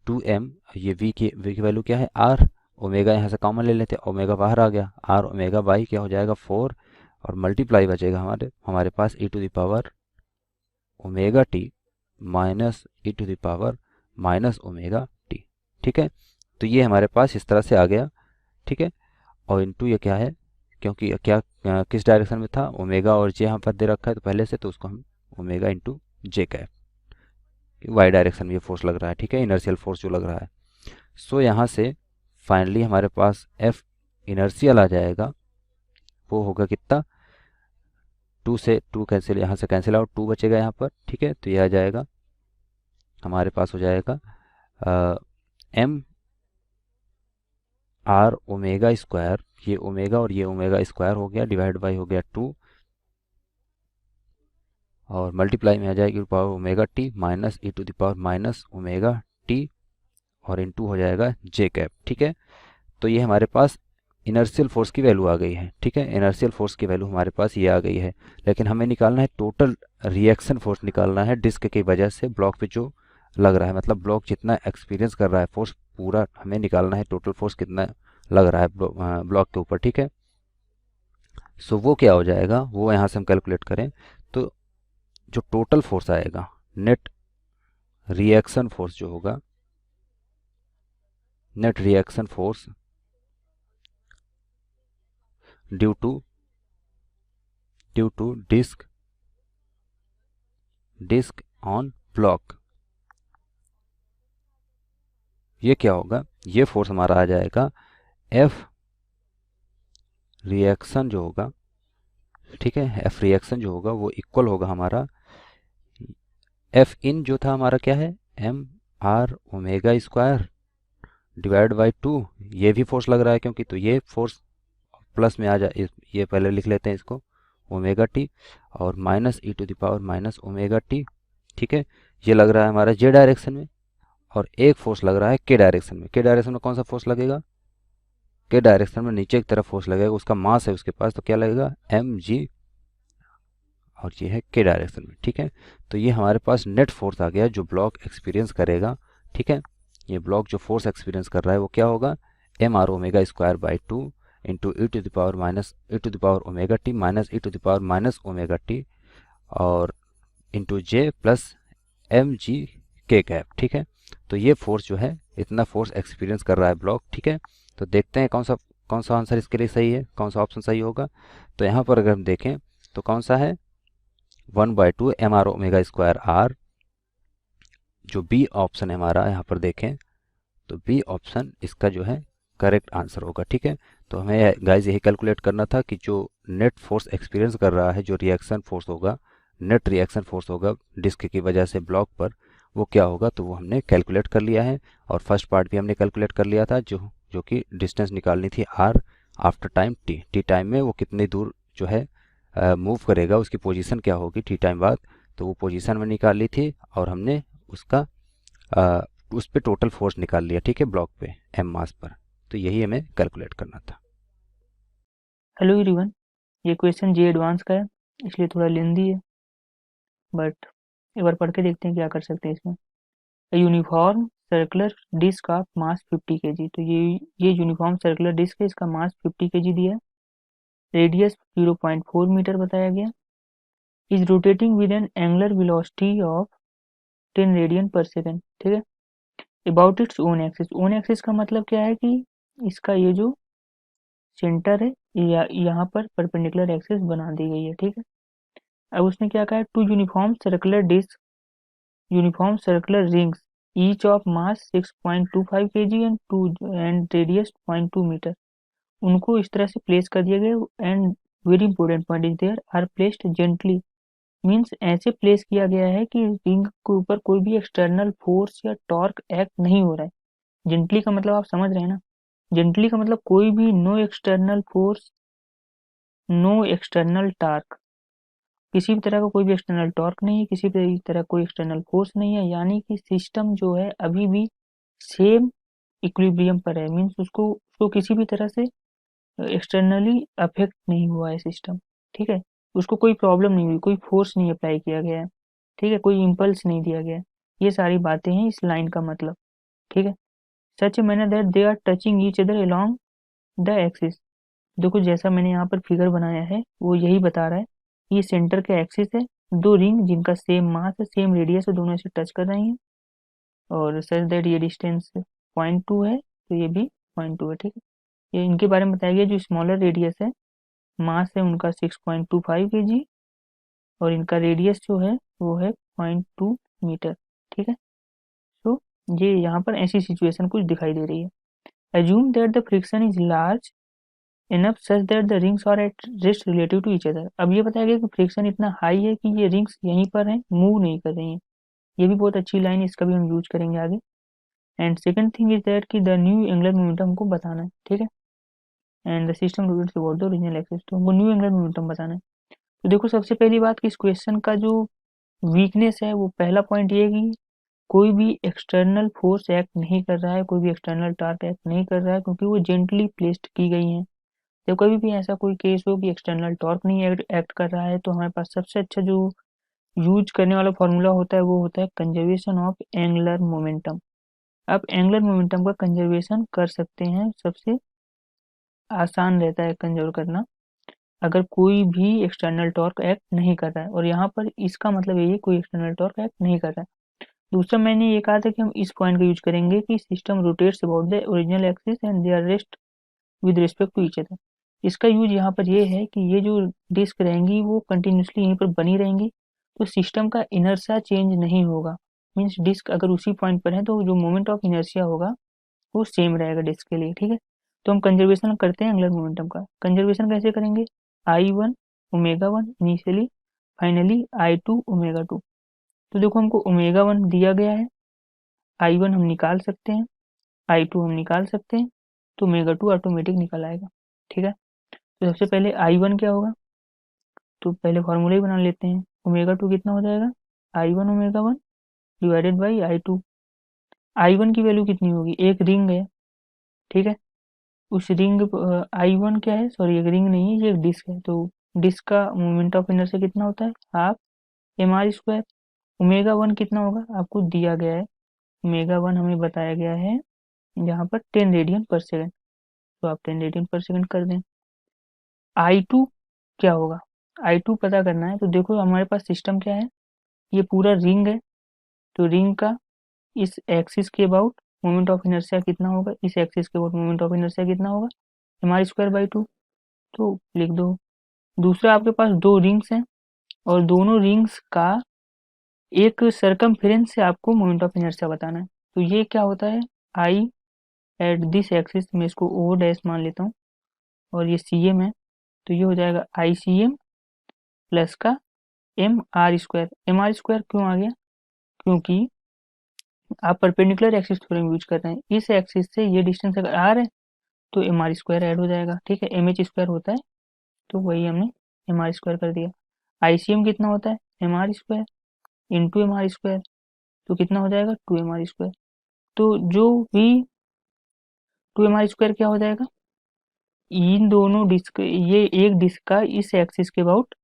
2m, ये v की वैल्यू क्या है r, ओमेगा यहाँ से कॉमन ले लेते हैं, ओमेगा बाहर आ गया, r ओमेगा बाई क्या हो जाएगा 4, और मल्टीप्लाई बचेगा हमारे पास e to the power omega T minus E to the power minus omega T, ठीक है। तो ये हमारे पास इस तरह से आ गया, ठीक है। और इंटू ये क्या है, क्योंकि क्या किस डायरेक्शन में था, ओमेगा और जे यहाँ पर दे रखा है तो पहले से, तो उसको हम ओमेगा इंटू जे का वाई डायरेक्शन में ये फोर्स लग रहा है, ठीक है, इनर्शियल फोर्स जो लग रहा है। सो यहाँ से फाइनली हमारे पास एफ इनर्शियल आ जाएगा, वो होगा कितना, 2 से 2 कैंसिल, यहाँ से कैंसिल आउट, 2 बचेगा यहाँ पर, ठीक है। तो ये आ जाएगा, हमारे पास हो जाएगा एम आर ओमेगा स्क्वायर, ये ओमेगा और ये ओमेगा स्क्वायर हो गया, डिवाइड बाई हो गया 2, और मल्टीप्लाई में आ जाएगी power omega T minus E to the power minus omega T, और इनटू हो जाएगा जे कैप, ठीक है। तो ये हमारे पास इनर्शियल फोर्स की वैल्यू आ गई है, ठीक है। इनर्शियल फोर्स की वैल्यू हमारे पास ये आ गई है, लेकिन हमें निकालना है टोटल रिएक्शन फोर्स, निकालना है डिस्क की वजह से ब्लॉक पे जो लग रहा है, मतलब ब्लॉक जितना एक्सपीरियंस कर रहा है फोर्स, पूरा हमें निकालना है टोटल फोर्स कितना लग रहा है ब्लॉक के ऊपर, ठीक है। सो वो क्या हो जाएगा, वो यहाँ से हम कैलकुलेट करें तो जो टोटल फोर्स आएगा, नेट रिएक्शन फोर्स जो होगा, net reaction force due to disc on block, ये क्या होगा, ये फोर्स हमारा आ जाएगा एफ रिएक्शन जो होगा, ठीक है। एफ रिएक्शन जो होगा वो इक्वल होगा हमारा एफ इन जो था हमारा क्या है, M R omega square divide by 2, ये भी फोर्स लग रहा है क्योंकि, तो ये फोर्स प्लस में आ जाए, ये पहले लिख लेते हैं इसको, ओमेगा टी और minus E to the power minus omega T, ठीक है। ये लग रहा है हमारा जे डायरेक्शन में, और एक फोर्स लग रहा है के डायरेक्शन में। के डायरेक्शन में कौन सा फोर्स लगेगा, के डायरेक्शन में नीचे की तरफ फोर्स लगेगा, उसका मास है उसके पास, तो क्या लगेगा एम जी, और ये है के डायरेक्शन में, ठीक है। तो ये हमारे पास नेट फोर्स आ गया जो ब्लॉक एक्सपीरियंस करेगा, ठीक है। ये ब्लॉक जो फोर्स एक्सपीरियंस कर रहा है वो क्या होगा, M R omega square by 2 into E to the power minus E to the power omega T minus E to the power minus omega T, और into J plus M G K cap, ठीक है। तो ये force जो है, इतना force experience कर रहा है ब्लॉक, ठीक है। तो देखते हैं कौन सा आंसर इसके लिए सही है, कौन सा ऑप्शन सही होगा। तो यहाँ पर अगर हम देखें तो कौन सा है, 1/2 M R omega square R, जो बी ऑप्शन है हमारा, यहाँ पर देखें तो बी ऑप्शन इसका जो है करेक्ट आंसर होगा, ठीक है। तो हमें गाइज यही कैलकुलेट करना था कि जो नेट फोर्स एक्सपीरियंस कर रहा है, जो रिएक्शन फोर्स होगा, नेट रिएक्शन फोर्स होगा डिस्क की वजह से ब्लॉक पर, वो क्या होगा, तो वो हमने कैलकुलेट कर लिया है। और फर्स्ट पार्ट भी हमने कैलकुलेट कर लिया था, जो कि डिस्टेंस निकालनी थी R after time T, T time में वो कितनी दूर जो है मूव करेगा, उसकी पोजीशन क्या होगी टी टाइम बाद, तो वो पोजीशन में निकाल ली थी, और हमने उसका उस पर टोटल फोर्स निकाल लिया, ठीक है, ब्लॉक पे एम मास पर। तो यही हमें कैलकुलेट करना था। हेलो एवरीवन, ये क्वेश्चन जे एडवांस का है, इसलिए थोड़ा लेंदी है, बट एक बार पढ़ के देखते हैं क्या कर सकते हैं इसमें। Uniform circular disc of mass 50 kg, तो ये यूनिफॉर्म सर्कुलर डिस्क है, इसका मास 50 kg दिया है, रेडियस 0.4 मीटर बताया गया, is rotating with N angular velocity of 10 radian पर सेकेंड, ठीक है। About its own axis, own axis का मतलब क्या है कि इसका ये जो सेंटर है यहाँ पर परपेंडिकुलर एक्सिस बना दी गई है, ठीक है। अब उसने क्या कहा है, two uniform circular disc, uniform circular rings each of mass 6.25 kg and radius 0.2 metre, उनको इस तरह से प्लेस कर दिया गया, and very important point is there are placed gently, means ऐसे प्लेस किया गया है कि रिंग के ऊपर कोई भी एक्सटर्नल फोर्स या टॉर्क एक्ट नहीं हो रहा है। जेंटली का मतलब आप समझ रहे हैं ना, जेंटली का मतलब कोई भी no external force, no external torque, किसी भी तरह का कोई भी एक्सटर्नल टॉर्क नहीं है, किसी भी तरह कोई एक्सटर्नल फोर्स नहीं है, यानी कि सिस्टम जो है अभी भी सेम इक्विलिब्रियम पर है, मीन्स उसको किसी भी तरह से एक्सटर्नली अफेक्ट नहीं हुआ है सिस्टम, ठीक है। उसको कोई प्रॉब्लम नहीं हुई, कोई फोर्स नहीं अप्लाई किया गया है, ठीक है, कोई इम्पल्स नहीं दिया गया है। ये सारी बातें हैं इस लाइन का मतलब, ठीक है। Such manner that they are touching each other along the axis, देखो जैसा मैंने यहाँ पर फिगर बनाया है वो यही बता रहा है, ये सेंटर का एक्सिस है, दो रिंग जिनका सेम मास है, सेम रेडियस है, दोनों इसे टच कर रही हैं, और सच दैट ये डिस्टेंस 0.2 है, तो ये भी 0.2 है, ठीक है। ये इनके बारे में बताया गया, जो स्मॉलर रेडियस है, मास है उनका 6.25 kg, और इनका रेडियस जो है वो है 0.2 मीटर, ठीक है। तो ये यहाँ पर ऐसी सिचुएशन कुछ दिखाई दे रही है। Assume that the friction is large enough such that the rings are at rest relative to each other. अब ये बताया गया कि फ्रिक्शन इतना हाई है कि ये रिंग्स यहीं पर हैं, मूव नहीं कर रही हैं। ये भी बहुत अच्छी लाइन है, इसका भी हम यूज करेंगे आगे। And second thing is that कि द न्यू एंगुलर मोमेंटम को बताना है, ठीक है। And the system rotates about the original axis, तो हमको न्यू एंगुलर मोमेंटम बताना है। तो देखो सबसे पहली बात कि इस क्वेश्चन का जो वीकनेस है वो पहला पॉइंट ये है कि कोई भी एक्सटर्नल फोर्स एक्ट नहीं कर रहा है, कोई भी एक्सटर्नल टार्क एक्ट नहीं कर रहा है, क्योंकि वो जेंटली प्लेस्ड की गई हैं। जब कभी भी ऐसा कोई केस हो कि एक्सटर्नल टॉर्क नहीं एक्ट कर रहा है, तो हमारे पास सबसे अच्छा जो यूज करने वाला फॉर्मूला होता है वो होता है कंजर्वेशन ऑफ एंगुलर मोमेंटम। आप एंगुलर मोमेंटम का कंजर्वेशन कर सकते हैं, सबसे आसान रहता है कंजर्व करना अगर कोई भी एक्सटर्नल टॉर्क एक्ट नहीं कर रहा है, और यहाँ पर इसका मतलब यही कोई एक्सटर्नल टॉर्क एक्ट नहीं कर रहा है। दूसरा मैंने ये कहा था कि हम इस पॉइंट का यूज करेंगे कि system rotates about the original axis and they are rest with respect to each other. इसका यूज यहाँ पर ये है कि ये जो डिस्क रहेंगी वो कंटिन्यूसली यहीं पर बनी रहेंगी, तो सिस्टम का इनर्शिया चेंज नहीं होगा। मीन्स डिस्क अगर उसी पॉइंट पर है तो जो मोमेंट ऑफ इनर्शिया होगा वो सेम रहेगा डिस्क के लिए, ठीक है। तो हम कंजर्वेशन करते हैं एंगुलर मोमेंटम का। कंजर्वेशन कैसे करेंगे? I1 omega 1 initially, finally I2 omega 2। तो देखो हमको ओमेगा 1 दिया गया है, I1 हम निकाल सकते हैं, I2 हम निकाल सकते हैं, तो ओमेगा 2 ऑटोमेटिक निकल आएगा, ठीक है। तो सबसे पहले I1 क्या होगा, तो पहले फॉर्मूला ही बना लेते हैं। ओमेगा 2 कितना हो जाएगा? I1 omega 1 divided by I2। I1 की वैल्यू कितनी होगी? एक रिंग है, ठीक है। उस रिंग I1 क्या है, सॉरी एक रिंग नहीं है, ये एक डिस्क है। तो डिस्क का मोमेंट ऑफ इनर्शिया कितना होता है? Half mr²। ओमेगा 1 कितना होगा आपको दिया गया है, ओमेगा 1 हमें बताया गया है यहाँ पर 10 रेडियन पर सेकेंड, तो आप 10 रेडियन पर सेकेंड कर दें। I2 क्या होगा? I2 पता करना है, तो देखो हमारे पास सिस्टम क्या है, ये पूरा रिंग है, तो रिंग का इस एक्सिस के अबाउट मोमेंट ऑफ इनर्शिया कितना होगा, इस एक्सिस के अबाउट मोमेंट ऑफ इनर्शिया कितना होगा, mr²/2, तो लिख दो। दूसरा आपके पास दो रिंग्स हैं और दोनों रिंग्स का एक सरकमफेरेंस से आपको मोमेंट ऑफ इनर्शिया बताना है। तो ये क्या होता है, आई एट दिस एक्सिस, मैं इसको ओ डैश मान लेता हूँ, और ये CM है, तो ये हो जाएगा ICM प्लस का mr²। mr² क्यों आ गया? क्योंकि आप परपेंडिकुलर एक्सिस थ्योरम यूज कर रहे हैं, इस एक्सिस से ये डिस्टेंस अगर r है तो mr² ऐड हो जाएगा, ठीक है। mh² होता है, तो वही हमने mr² कर दिया। ICM कितना होता है? mr² इंटू mr², तो कितना हो जाएगा? 2mr²। तो जो भी 2mr² क्या हो जाएगा, इन दोनों डिस्क, ये एक डिस्क का इस एक्सिस के अबाउट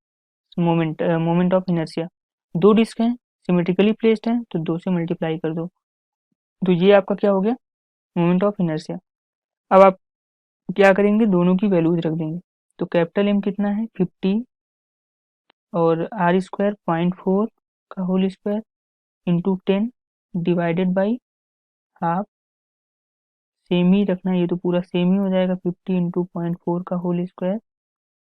मोमेंट ऑफ इनर्शिया, दो डिस्क हैं सिमेट्रिकली प्लेस्ड हैं, तो 2 से मल्टीप्लाई कर दो, तो ये आपका क्या हो गया, मोमेंट ऑफ इनर्शिया। अब आप क्या करेंगे, दोनों की वैल्यूज रख देंगे, तो कैपिटल M कितना है 50 और r² 0.4 का whole square into 10 divided by half, same ही रखना, ये तो पूरा सेम ही हो जाएगा, 50 इंटू 0.4 का होल स्क्वायर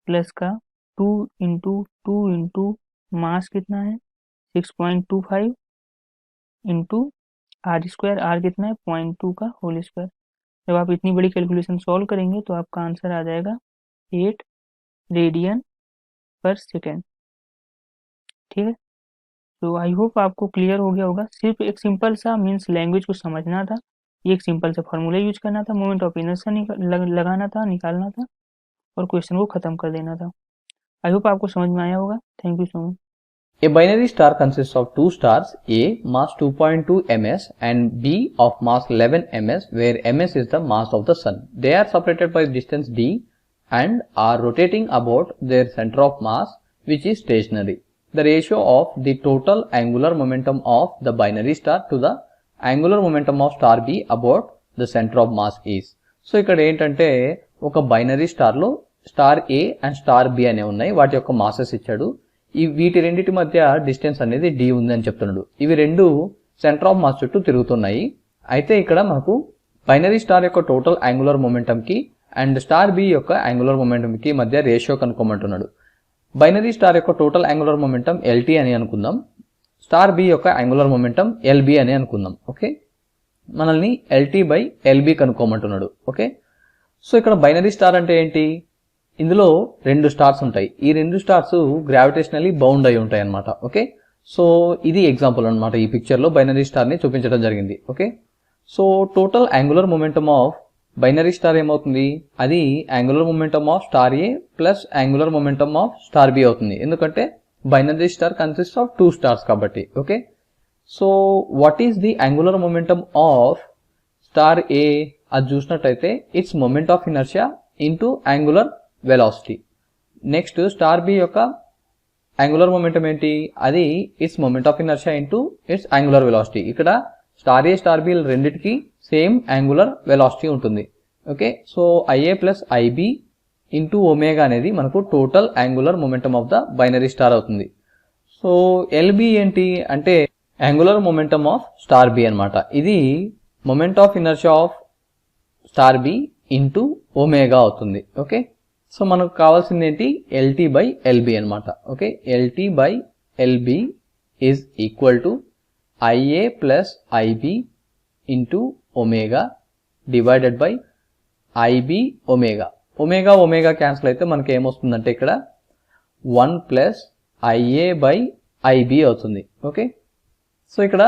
प्लस का 2 इंटू मास कितना है 6.25 इंटू r², r कितना है 0.2 का होल स्क्वायर। जब आप इतनी बड़ी कैलकुलेशन सॉल्व करेंगे तो आपका आंसर आ जाएगा 8 रेडियन पर सेकेंड, ठीक है। तो आई होप आपको क्लियर हो गया होगा। सिर्फ एक सिंपल सा मीन्स लैंग्वेज को समझना था, ये एक सिंपल सा फॉर्मूला यूज करना था, मोमेंट ऑफ इनर्शिया लगाना था, निकालना था, और क्वेश्चन को खत्म कर देना था। आई होप आपको समझ में आया होगा। Thank you so much. A binary star consists of two stars, A mass 2.2 ms and B of mass 11 ms, where ms is the mass of the sun. They are separated by distance d and are rotating about their center of mass, which is stationary. The ratio of the total angular momentum of the binary star to the angular momentum of star B about the center of mass is. So ఇక్కడ ఏంటంటే ఒక binary star లో star A and star B అనే ఉన్నాయి, వాటి యొక్క masses ఇచ్చాడు. వీటి రెండింటి మధ్య డిస్టెన్స్ అనేది d ఉంది అని చెప్తున్నాడు. ఇవి రెండు సెంటర్ ఆఫ్ మాస్ చుట్టూ తిరుగుతున్నాయి. అయితే ఇక్కడ మనకు బైనరీ స్టార్ యొక్క టోటల్ యాంగులర్ మొమెంటం కి అండ్ స్టార్ B యొక్క యాంగులర్ మొమెంటం కి మధ్య రేషియో కనుక్కోమంటున్నాడు. బైనరీ స్టార్ యొక్క టోటల్ యాంగులర్ మొమెంటం LT అని అనుకుందాం, స్టార్ B యొక్క యాంగులర్ మొమెంటం LB అని అనుకుందాం. ఓకే, మనల్ని LT బై LB కనుక్కోమంటున్నాడు. ఓకే, సో ఇక్కడ బైనరీ స్టార్ అంటే ఏంటి, ఇందులో రెండు స్టార్స్ ఉంటాయి, ఈ రెండు స్టార్స్ గ్రావిటేషనల్లీ బౌండ్ అయి ఉంటాయి అన్నమాట. ఓకే, సో ఇది ఎగ్జాంపుల్ అనమాట, ఈ పిక్చర్ లో బైనరీ స్టార్ ని చూపించడం జరిగింది. Okay, so total angular momentum of binary star ఏమవుతుంది, అది angular momentum of star A plus angular momentum of star B అవుతుంది, ఎందుకంటే binary star consist of 2 stars కాబట్టి. Okay, so what is the angular momentum of star A, అది చూసినట్టయితే it's moment of inertia into angular velocity. Next star B యొక్క angular momentum ఏంటి, అది it's moment of inertia into it's angular velocity. ఇక్కడ star A star B రెండింటికి same angular velocity ఉంటుంది. Okay, so IA plus IB into omega అనేది మనకు total angular momentum of the binary star అవుతుంది. So LB ఏంటి అంటే angular momentum of star B అనమాట. ఇది moment of inertia of star B into omega అవుతుంది. Okay, so మనకు కావాల్సింది ఏంటి, ఎల్టీ బై ఎల్బి అనమాట. Okay, LT by LB is equal to IA plus IB into omega divided by IB omega. Omega omega cancel అయితే మనకి ఏమొస్తుందంటే ఇక్కడ 1 plus IA by IB అవుతుంది. ఓకే, సో ఇక్కడ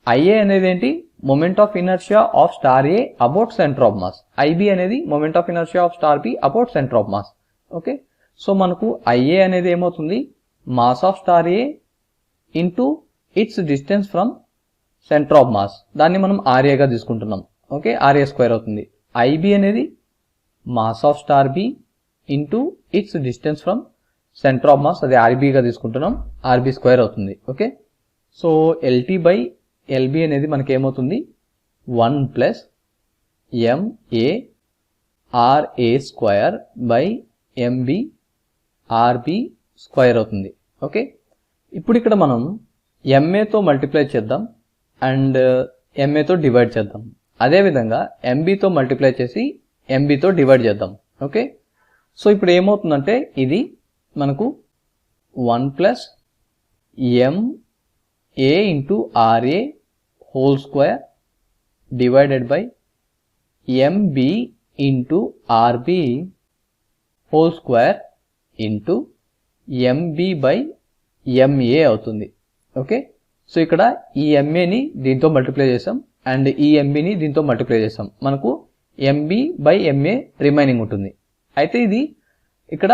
ఐఏ అనేది ఏంటి, moment of inertia of star A about centre of mass, IB అనేది moment of inertia of star B about centre of mass. Okay, so మనకు ఐఏ అనేది ఏమవుతుంది, mass of star A into its distance from centre of mass, దాన్ని మనం ఆర్ఏగా తీసుకుంటున్నాం. Okay, RA square అవుతుంది. IB అనేది mass of star B into its distance from centre of mass, అది ఆర్బిగా తీసుకుంటున్నాం, ఆర్బి స్క్వేర్ అవుతుంది. Okay, so LT by LB అనేది మనకి ఏమవుతుంది, 1 plus MA RA square by MB RB square అవుతుంది. ఓకే, ఇప్పుడు ఇక్కడ మనం ఎంఏతో మల్టిప్లై చేద్దాం అండ్ ఎంఏతో డివైడ్ చేద్దాం, అదేవిధంగా ఎంబితో మల్టిప్లై చేసి ఎంబితో డివైడ్ చేద్దాం. ఓకే, సో ఇప్పుడు ఏమవుతుందంటే ఇది మనకు 1 plus MA into RA whole square divided by MB into RB whole square into MB by MA అవుతుంది. ఓకే, సో ఇక్కడ ఈ ఎంఏని దీంతో మల్టిప్లై చేసాం అండ్ ఈ ఎంబిని దీంతో మల్టిప్లై చేసాం, మనకు ఎంబి బై ఎంఏ రిమైనింగ్ ఉంటుంది. అయితే ఇది ఇక్కడ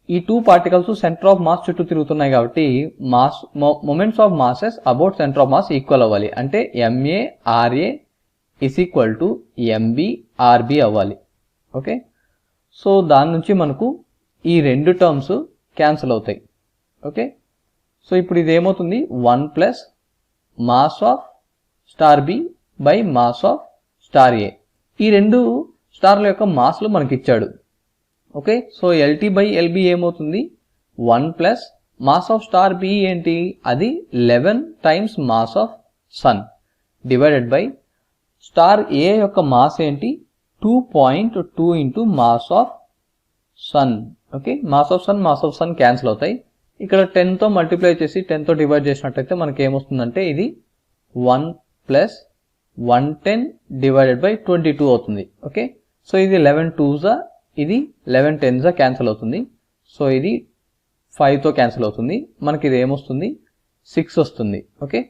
ఈ 2 పార్టికల్స్ సెంటర్ ఆఫ్ మాస్ చుట్టూ తిరుగుతున్నాయి కాబట్టి mass moments of masses about centre of mass equal అవ్వాలి, అంటే MA RA is equal to MB RB అవ్వాలి. ఓకే, సో దాని నుంచి మనకు ఈ 2 టర్మ్స్ క్యాన్సిల్ అవుతాయి. ఓకే, సో ఇప్పుడు ఇది ఏమవుతుంది, 1 plus mass of star B by mass of star A, ఈ 2 స్టార్ల యొక్క మాస్లు మనకి ఇచ్చాడు. Okay, so LT by LB ఏమవుతుంది, 1 plus mass of star B ఏంటి, అది 11 times mass of sun divided by star A యొక్క మాస్ ఏంటి, 2.2 into mass of sun. Okay, mass of sun cancel అవుతాయి. ఇక్కడ 10తో మల్టిప్లై చేసి 10తో డివైడ్ చేసినట్టయితే మనకి ఏమొస్తుందంటే ఇది 1 ప్లస్ 110 డివైడెడ్ బై 22 అవుతుంది. ఓకే, సో ఇది 11 2s, ఇది 11 10s క్యాన్సిల్ అవుతుంది. సో ఇది 5తో క్యాన్సిల్ అవుతుంది, మనకి ఇది ఏమొస్తుంది, 6 వస్తుంది. Okay,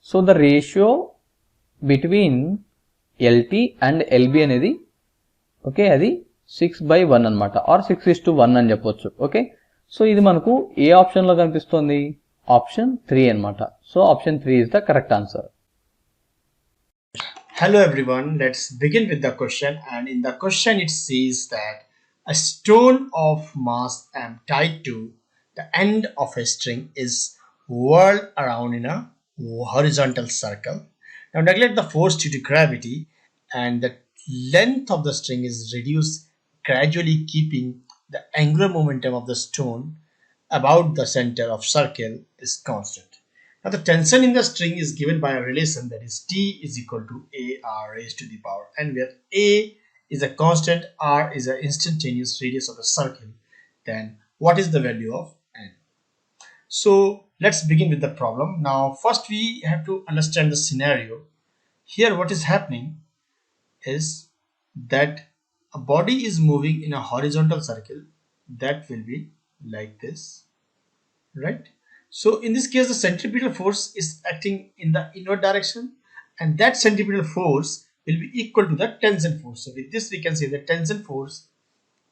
so the ratio between LT and LB అనేది ఓకే అది 6/1 అనమాట, ఆర్ 6:1 అని చెప్పొచ్చు. ఓకే, సో ఇది మనకు ఏ ఆప్షన్ లో కనిపిస్తుంది, ఆప్షన్ 3 అనమాట. So option 3 is the correct answer. Hello everyone, let's begin with the question, and in the question it says that a stone of mass m tied to the end of a string is whirled around in a horizontal circle. Now neglect the force due to gravity and the length of the string is reduced gradually, keeping the angular momentum of the stone about the center of circle is constant. Now the tension in the string is given by a relation that is T is equal to AR raised to the power n, where A is a constant, R is an instantaneous radius of the circle. Then what is the value of n? So let's begin with the problem. Now first we have to understand the scenario. Here what is happening is that a body is moving in a horizontal circle, that will be like this, right? So in this case, the centripetal force is acting in the inward direction, and that centripetal force will be equal to the tensile force. So with this we can say the tensile force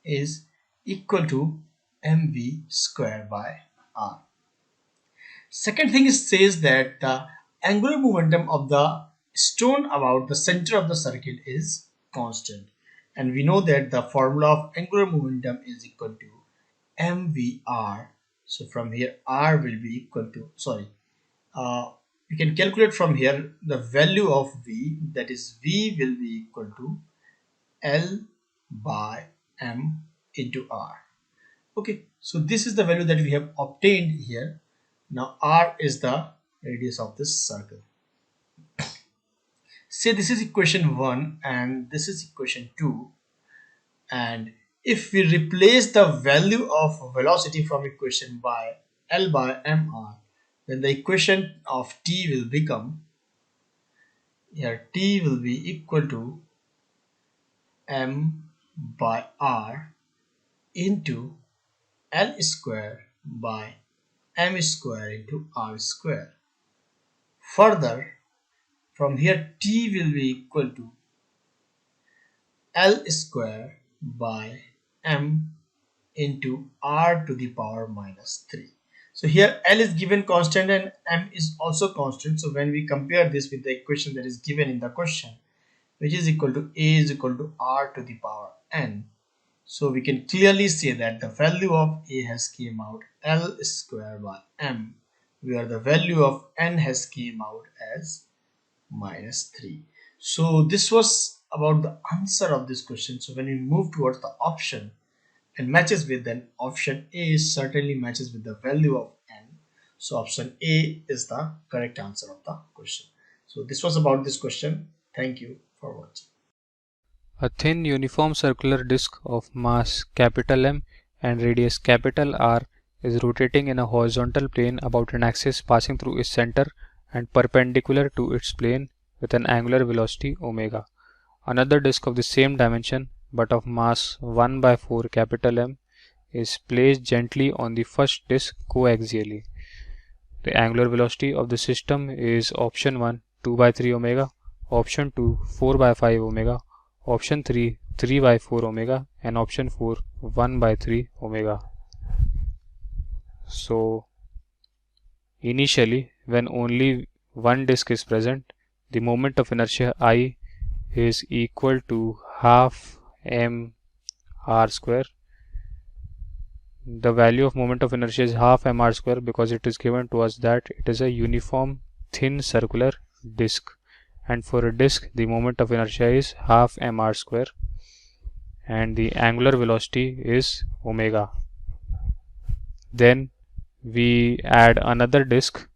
is equal to mv square by r. Second thing is says that the angular momentum of the stone about the center of the circle is constant, and we know that the formula of angular momentum is equal to mvr. So from here r will be equal to, we can calculate from here the value of v, that is v will be equal to l by m into r. Okay, so this is the value that we have obtained here. Now r is the radius of this circle. Say this is equation 1 and this is equation 2, and if we replace the value of velocity from equation by L by mr, then the equation of t will become, here t will be equal to m by r into L square by m square into r square. Further, from here t will be equal to L square by m into r to the power minus 3. So here L is given constant and m is also constant. So when we compare this with the equation that is given in the question, which is equal to a is equal to r to the power n, so we can clearly say that the value of a has came out L square by m, where the value of n has came out as minus 3. So this was about the answer of this question. So when we move towards the option and matches with, then option A certainly matches with the value of n. So option A is the correct answer of the question. So this was about this question. Thank you for watching. A thin uniform circular disk of mass capital M and radius capital R is rotating in a horizontal plane about an axis passing through its center and perpendicular to its plane with an angular velocity omega. Another disk of the same dimension but of mass 1 by 4 capital M is placed gently on the first disk coaxially. The angular velocity of the system is option 1 2 by 3 omega, option 2 4 by 5 omega, option 3 3 by 4 omega, and option 4 1 by 3 omega. So initially, when only one disk is present, the moment of inertia I is equal to half m r square. The value of moment of inertia is half m r square because it is given to us that it is a uniform thin circular disk, and for a disk the moment of inertia is half m r square and the angular velocity is omega. Then we add another disk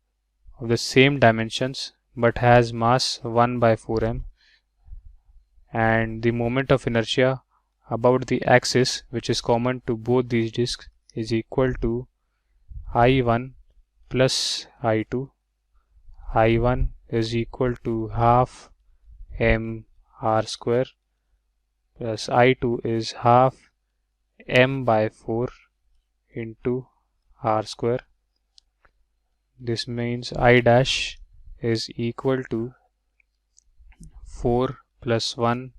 of the same dimensions but has mass 1 by 4m, and the moment of inertia about the axis, which is common to both these disks, is equal to I1 plus I2. I1 is equal to half m r square plus I2 is half m by 4 into r square. This means I dash is equal to 4 plus 1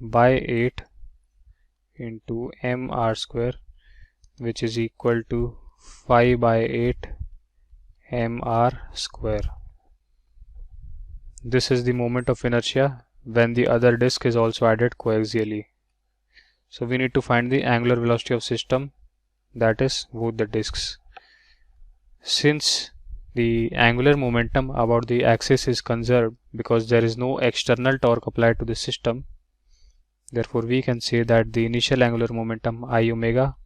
by 8 into m r square, which is equal to 5 by 8 m r square. This is the moment of inertia when the other disk is also added coaxially. So we need to find the angular velocity of system, that is both the disks. Since the angular momentum about the axis is conserved because there is no external torque applied to the system, therefore we can say that the initial angular momentum I omega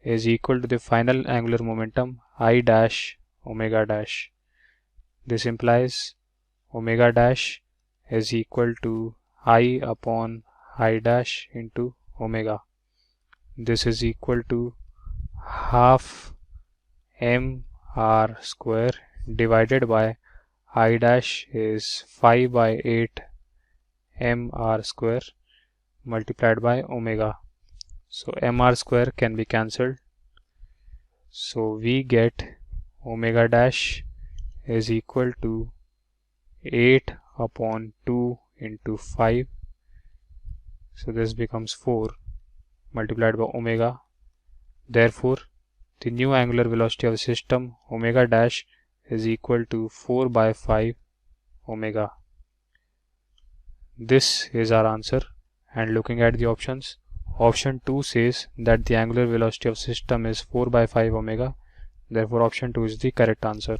is equal to the final angular momentum I dash omega dash. This implies omega dash is equal to I upon I dash into omega. This is equal to half m r square divided by I dash is 5 by 8 m r square multiplied by omega. So mr square can be cancelled. So we get omega dash is equal to 8 upon 2 into 5. So this becomes 4 multiplied by omega. Therefore, the new angular velocity of the system omega dash is equal to 4 by 5 omega. This is our answer. And looking at the options, option 2 says that the angular velocity of system is 4 by 5 omega. Therefore, option 2 is the correct answer.